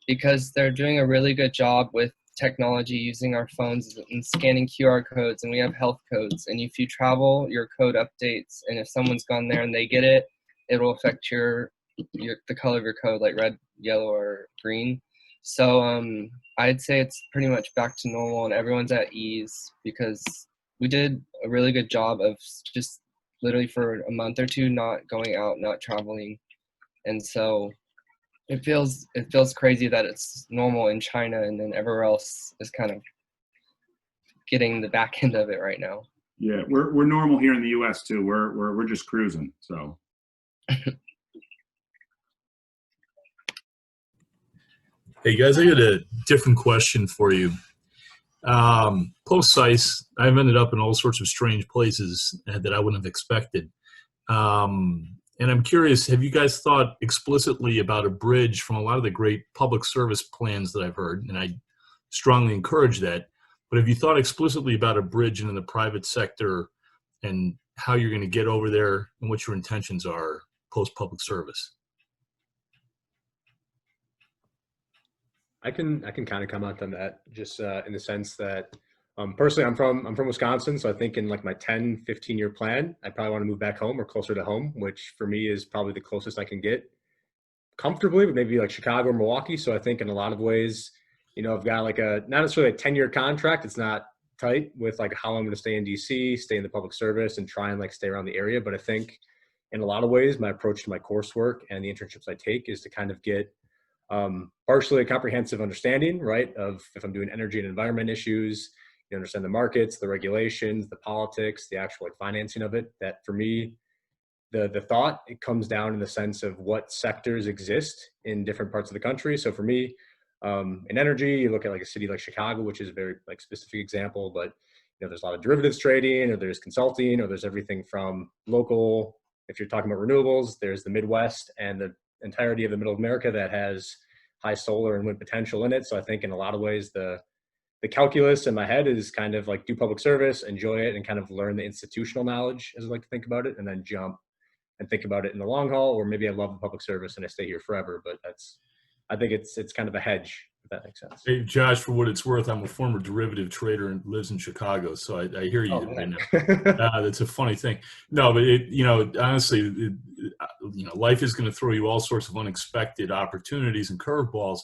because they're doing a really good job with technology, using our phones and scanning QR codes, and we have health codes. And if you travel, your code updates, and if someone's gone there and they get it, it will affect the color of your code, like red, yellow, or green. So I'd say it's pretty much back to normal, and everyone's at ease, because we did a really good job of just literally for a month or two not going out, not traveling. And so it feels crazy that it's normal in China, and then everywhere else is kind of getting the back end of it right now. Yeah, we're normal here in the U.S. too. We're just cruising. So. Hey guys, I got a different question for you. Post-SICE, I've ended up in all sorts of strange places that I wouldn't have expected. And I'm curious, have you guys thought explicitly about a bridge from a lot of the great public service plans that I've heard? And I strongly encourage that. But have you thought explicitly about a bridge into the private sector and how you're going to get over there and what your intentions are post-public service? I can kind of comment on that, just in the sense that Personally, I'm from Wisconsin, so I think in like my 10, 15-year plan, I probably want to move back home or closer to home, which for me is probably the closest I can get comfortably, but maybe like Chicago or Milwaukee. So I think in a lot of ways, you know, I've got like not necessarily a 10-year contract. It's not tight with like how I'm going to stay in DC, stay in the public service, and try and like stay around the area. But I think in a lot of ways, my approach to my coursework and the internships I take is to kind of get partially a comprehensive understanding, right, of if I'm doing energy and environment issues, you understand the markets, the regulations, the politics, the actual like financing of it. That for me, the thought, it comes down in the sense of what sectors exist in different parts of the country. So for me, in energy, you look at like a city like Chicago, which is a very like specific example, but you know, there's a lot of derivatives trading, or there's consulting, or there's everything from local. If you're talking about renewables, there's the Midwest and the entirety of the Middle America that has high solar and wind potential in it. So I think in a lot of ways, the calculus in my head is kind of like do public service, enjoy it, and kind of learn the institutional knowledge, as I like to think about it, and then jump and think about it in the long haul. Or maybe I love the public service and I stay here forever, but I think it's kind of a hedge, if that makes sense. Hey, Josh, for what it's worth, I'm a former derivative trader and lives in Chicago, so I hear you right now. That's a funny thing. No, but you know, honestly, you know, life is going to throw you all sorts of unexpected opportunities and curveballs.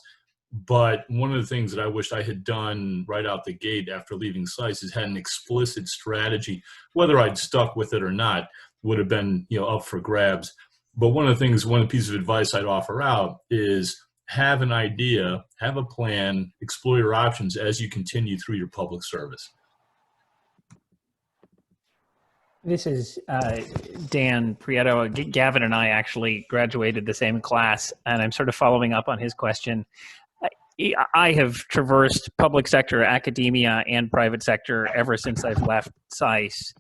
But one of the things that I wish I had done right out the gate after leaving SAIS is had an explicit strategy. Whether I'd stuck with it or not would have been, you know, up for grabs. But one of the pieces of advice I'd offer out is have an idea, have a plan, explore your options as you continue through your public service. This is Dan Prieto. Gavin and I actually graduated the same class, and I'm sort of following up on his question. I have traversed public sector, academia, and private sector ever since I've left SAIS.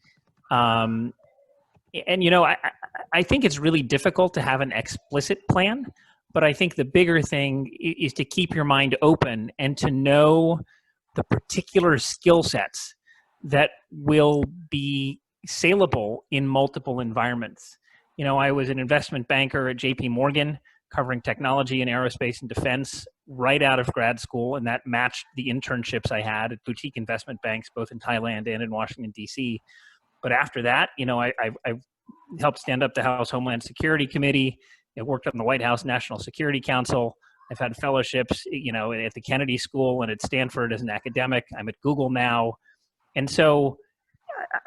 And, you know, I think it's really difficult to have an explicit plan, but I think the bigger thing is to keep your mind open and to know the particular skill sets that will be saleable in multiple environments. You know, I was an investment banker at JP Morgan covering technology and aerospace and defense right out of grad school, and that matched the internships I had at boutique investment banks, both in Thailand and in Washington, D.C. But after that, you know, I helped stand up the House Homeland Security Committee. I worked on the White House National Security Council. I've had fellowships, you know, at the Kennedy School and at Stanford as an academic. I'm at Google now. And so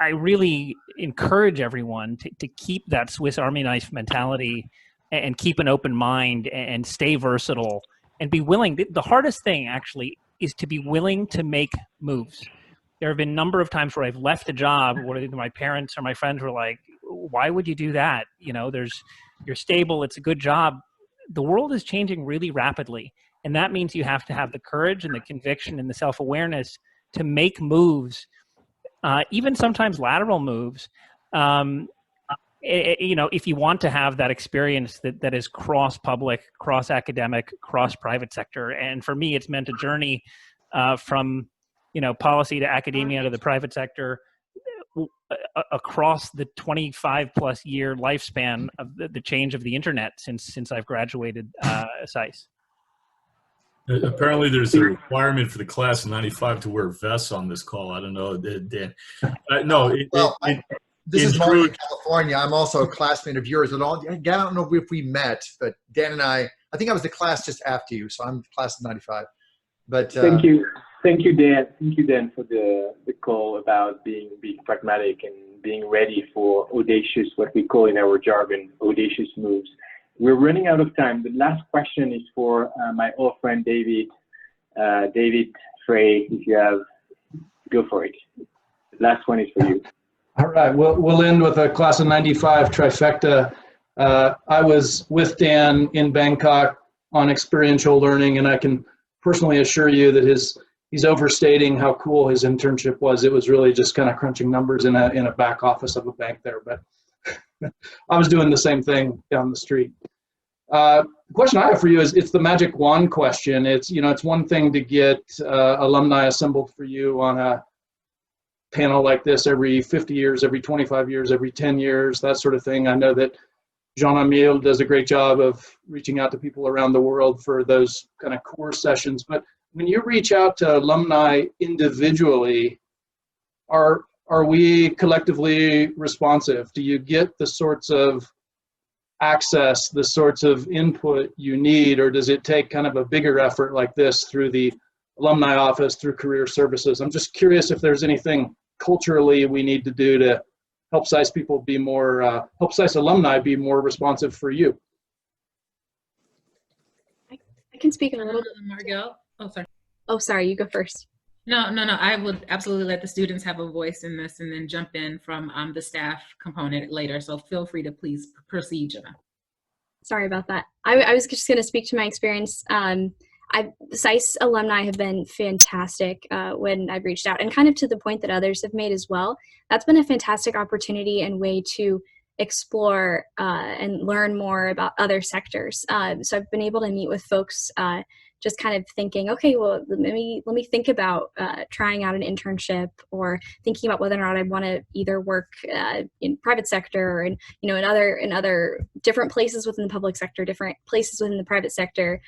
I really encourage everyone to keep that Swiss Army knife mentality and keep an open mind and stay versatile and be willing. The hardest thing actually is to be willing to make moves. There have been a number of times where I've left a job where either my parents or my friends were like, why would you do that? You know, you're stable, it's a good job. The world is changing really rapidly. And that means you have to have the courage and the conviction and the self-awareness to make moves, even sometimes lateral moves, you know, if you want to have that experience that is cross-public, cross-academic, cross-private sector. And for me, it's meant a journey from, you know, policy to academia to the private sector across the 25-plus year lifespan of the change of the internet since I've graduated SAIS. Apparently there's a requirement for the class of 95 to wear vests on this call. I don't know, Dan. No, this is Marty in California. I'm also a classmate of yours. I don't know if we met, but Dan and I think I was the class just after you, so I'm the class of 95. But Thank you, Dan. Thank you, Dan, for the call about being pragmatic and being ready for audacious, what we call in our jargon, audacious moves. We're running out of time. The last question is for my old friend David. David Frey, if you have, go for it. The last one is for you. All right, we'll end with a class of 95 trifecta. I was with Dan in Bangkok on experiential learning, and I can personally assure you that he's overstating how cool his internship was. It was really just kind of crunching numbers in a back office of a bank there, but I was doing the same thing down the street. The question I have for you is, it's the magic wand question. It's, you know, it's one thing to get alumni assembled for you on a panel like this every 50 years, every 25 years, every 10 years, that sort of thing. I know that Jean-Emile does a great job of reaching out to people around the world for those kind of core sessions. But when you reach out to alumni individually, are we collectively responsive? Do you get the sorts of access, the sorts of input you need, or does it take kind of a bigger effort like this through the alumni office, through career services? I'm just curious if there's anything culturally we need to do to help SAIS people be more, help SAIS alumni be more responsive for you. I can speak in a little bit. Margot. Oh, sorry. Oh, sorry, you go first. No. I would absolutely let the students have a voice in this and then jump in from the staff component later. So feel free to please proceed, Jenna. Sorry about that. I was just going to speak to my experience. SAIS alumni have been fantastic when I've reached out, and kind of to the point that others have made as well. That's been a fantastic opportunity and way to explore and learn more about other sectors. So I've been able to meet with folks just kind of thinking, okay, well, let me think about trying out an internship, or thinking about whether or not I want to either work in private sector, or in other different places within the public sector, different places within the private sector,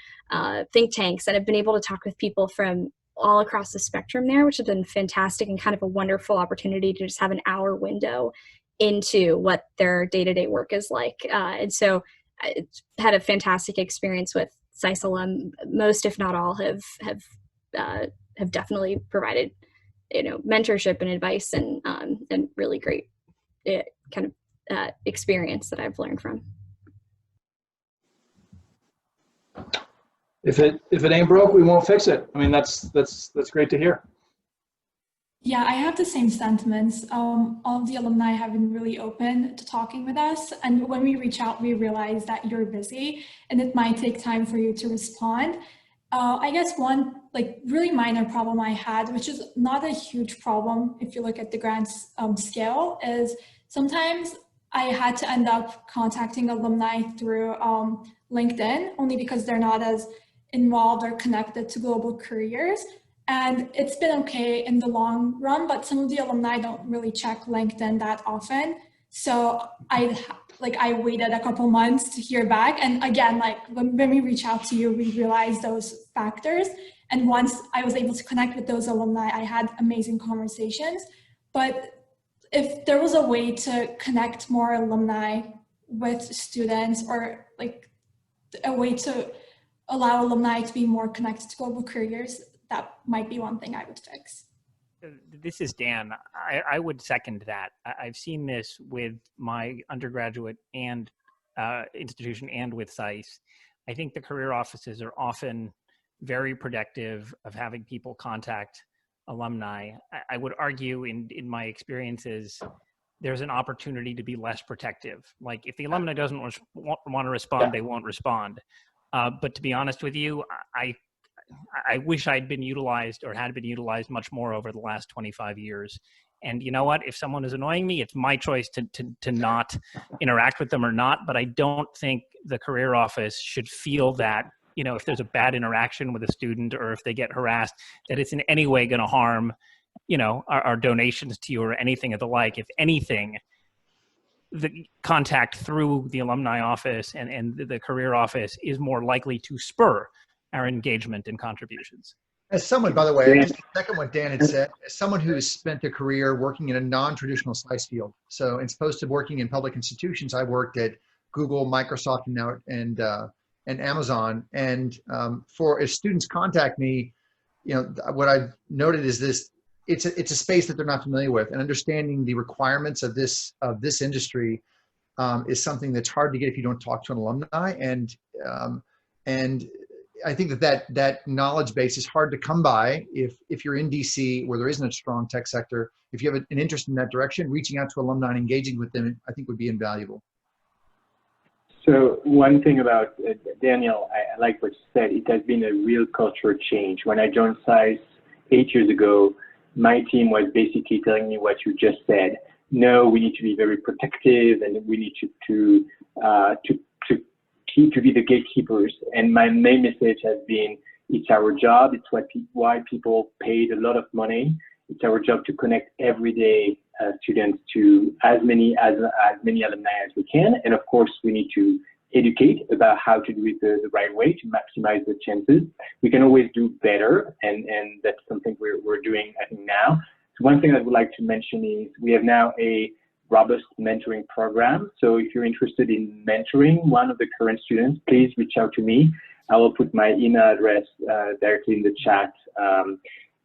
think tanks. And I've been able to talk with people from all across the spectrum there, which has been fantastic and kind of a wonderful opportunity to just have an hour window into what their day-to-day work is like. And so I had a fantastic experience with SAIS alum. Most, if not all, have definitely provided, mentorship and advice and really great kind of experience that I've learned from. If it ain't broke, we won't fix it. I mean, that's great to hear. Yeah, I have the same sentiments. All of the alumni have been really open to talking with us. And when we reach out, we realize that you're busy and it might take time for you to respond. I guess one really minor problem I had, which is not a huge problem if you look at the grand scale, is sometimes I had to end up contacting alumni through LinkedIn, only because they're not as involved or connected to global careers. And it's been okay in the long run, but some of the alumni don't really check LinkedIn that often. So I waited a couple months to hear back. And again, when we reach out to you, we realize those factors. And once I was able to connect with those alumni, I had amazing conversations. But if there was a way to connect more alumni with students, or a way to allow alumni to be more connected to global careers, that might be one thing I would fix. This is Dan. I would second that. I've seen this with my undergraduate and institution and with SAIS. I think the career offices are often very protective of having people contact alumni. I would argue in my experiences, there's an opportunity to be less protective. Like if the alumni doesn't want to respond, they won't respond. But to be honest with you, I wish I'd been utilized, or had been utilized much more over the last 25 years. And you know what? If someone is annoying me, it's my choice to not interact with them or not. But I don't think the career office should feel that, if there's a bad interaction with a student, or if they get harassed, that it's in any way going to harm, our donations to you or anything of the like. If anything, the contact through the alumni office and the career office is more likely to spur our engagement and contributions. As someone, by the way, just to second what Dan had said, as someone who has spent a career working in a non-traditional SAIS field, so as opposed to working in public institutions, I worked at Google, Microsoft, and Amazon. And for as students contact me, what I've noted is this: it's a space that they're not familiar with, and understanding the requirements of this industry is something that's hard to get if you don't talk to an alumni. And I think that knowledge base is hard to come by if you're in DC, where there isn't a strong tech sector. If you have an interest in that direction, reaching out to alumni and engaging with them, I think would be invaluable. So one thing about Daniel, I like what you said. It has been a real cultural change. When I joined SAIS 8 years ago, my team was basically telling me what you just said. No, we need to be very protective, and we need to be the gatekeepers. And my main message has been, it's our job. It's why people paid a lot of money. It's our job to connect everyday students to as many alumni as we can. And of course, we need to educate about how to do it the right way to maximize the chances. We can always do better, and that's something we're doing, I think, now. So one thing I would like to mention is we have now a robust mentoring program. So if you're interested in mentoring one of the current students, please reach out to me. I will put my email address directly in the chat.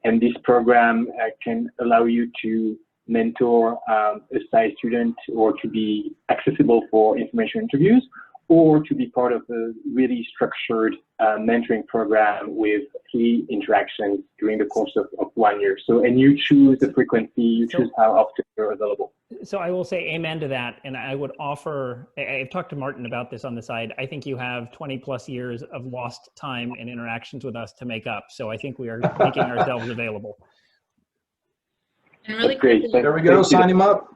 And this program can allow you to mentor a SAIS student, or to be accessible for information interviews, or to be part of a really structured mentoring program with key interactions during the course of 1 year. So, and you choose the frequency, you choose how often you're available. So I will say amen to that. And I would offer, I've talked to Martin about this on the side. I think you have 20 plus years of lost time and interactions with us to make up. So I think we are making ourselves available. And really great. quickly, There we go, sign him up.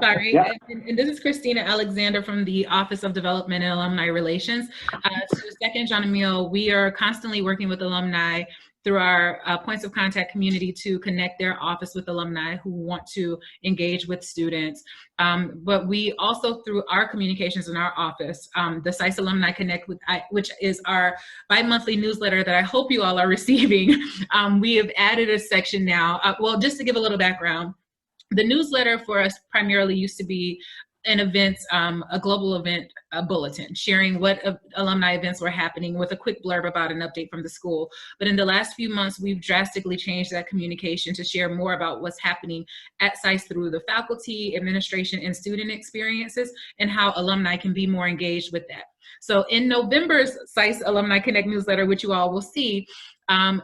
Sorry, Yeah. and this is Christina Alexander from the Office of Development and Alumni Relations. To second John Emil, we are constantly working with alumni through our points of contact community to connect their office with alumni who want to engage with students. But we also, through our communications in our office, the SAIS Alumni Connect, which is our bi-monthly newsletter that I hope you all are receiving, we have added a section now. Well, just to give a little background, the newsletter for us primarily used to be an event, a global event bulletin, sharing what alumni events were happening with a quick blurb about an update from the school. But in the last few months, we've drastically changed that communication to share more about what's happening at SAIS through the faculty, administration, and student experiences, and how alumni can be more engaged with that. So in November's SAIS Alumni Connect newsletter, which you all will see,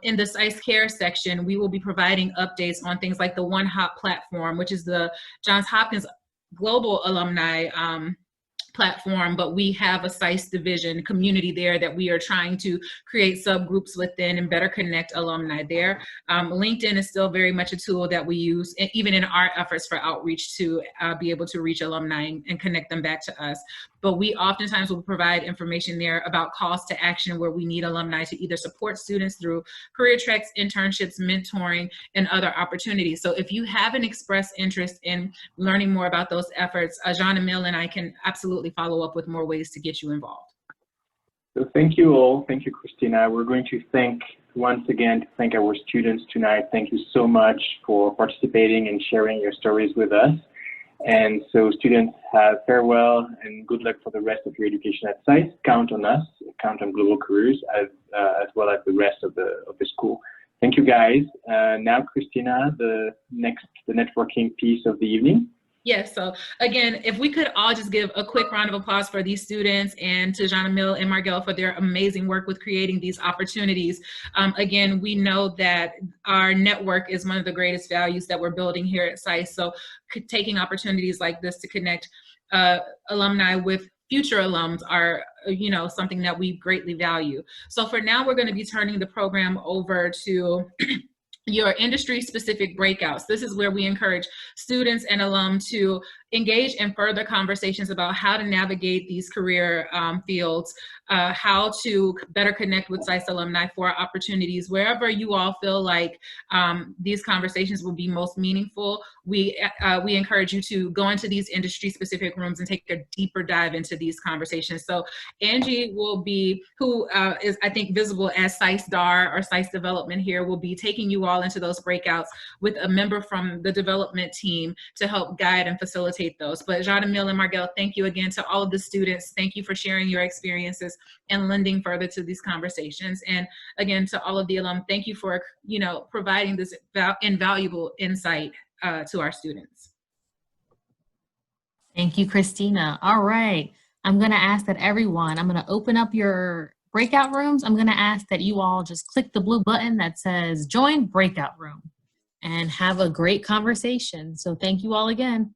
in the SAIS Care section, we will be providing updates on things like the One Hop platform, which is the Johns Hopkins global alumni platform, but we have a SAIS division community there that we are trying to create subgroups within and better connect alumni there. LinkedIn is still very much a tool that we use, even in our efforts for outreach, to be able to reach alumni and connect them back to us. But we oftentimes will provide information there about calls to action where we need alumni to either support students through career tracks, internships, mentoring, and other opportunities. So if you have an expressed interest in learning more about those efforts, Jean Emil and I can absolutely follow up with more ways to get you involved. So thank you all. Thank you, Christina. We're going to once again thank our students tonight. Thank you so much for participating and sharing your stories with us. And so students, have farewell and good luck for the rest of your education at SAIS. Count on us, count on Global Careers as well as the rest of the school. Thank you, guys. Now, Christina, the networking piece of the evening. Yes, so again, if we could all just give a quick round of applause for these students and to Jean Emil and Margelle for their amazing work with creating these opportunities. Again, we know that our network is one of the greatest values that we're building here at SAIS. So taking opportunities like this to connect alumni with future alums are, something that we greatly value. So for now, we're going to be turning the program over to your industry-specific breakouts. This is where we encourage students and alum to engage in further conversations about how to navigate these career fields, how to better connect with SAIS alumni for opportunities. Wherever you all feel like these conversations will be most meaningful, we encourage you to go into these industry-specific rooms and take a deeper dive into these conversations. So Angie will be, who is I think visible as SAIS DAR or SAIS Development here, will be taking you all into those breakouts with a member from the development team to help guide and facilitate those. But Jean Emil and Margelle, thank you again to all of the students. Thank you for sharing your experiences and lending further to these conversations. And again, to all of the alum, thank you for providing this invaluable insight to our students. Thank you, Christina. All right, I'm going to ask that everyone, I'm going to open up your breakout rooms. I'm going to ask that you all just click the blue button that says join breakout room and have a great conversation. So thank you all again.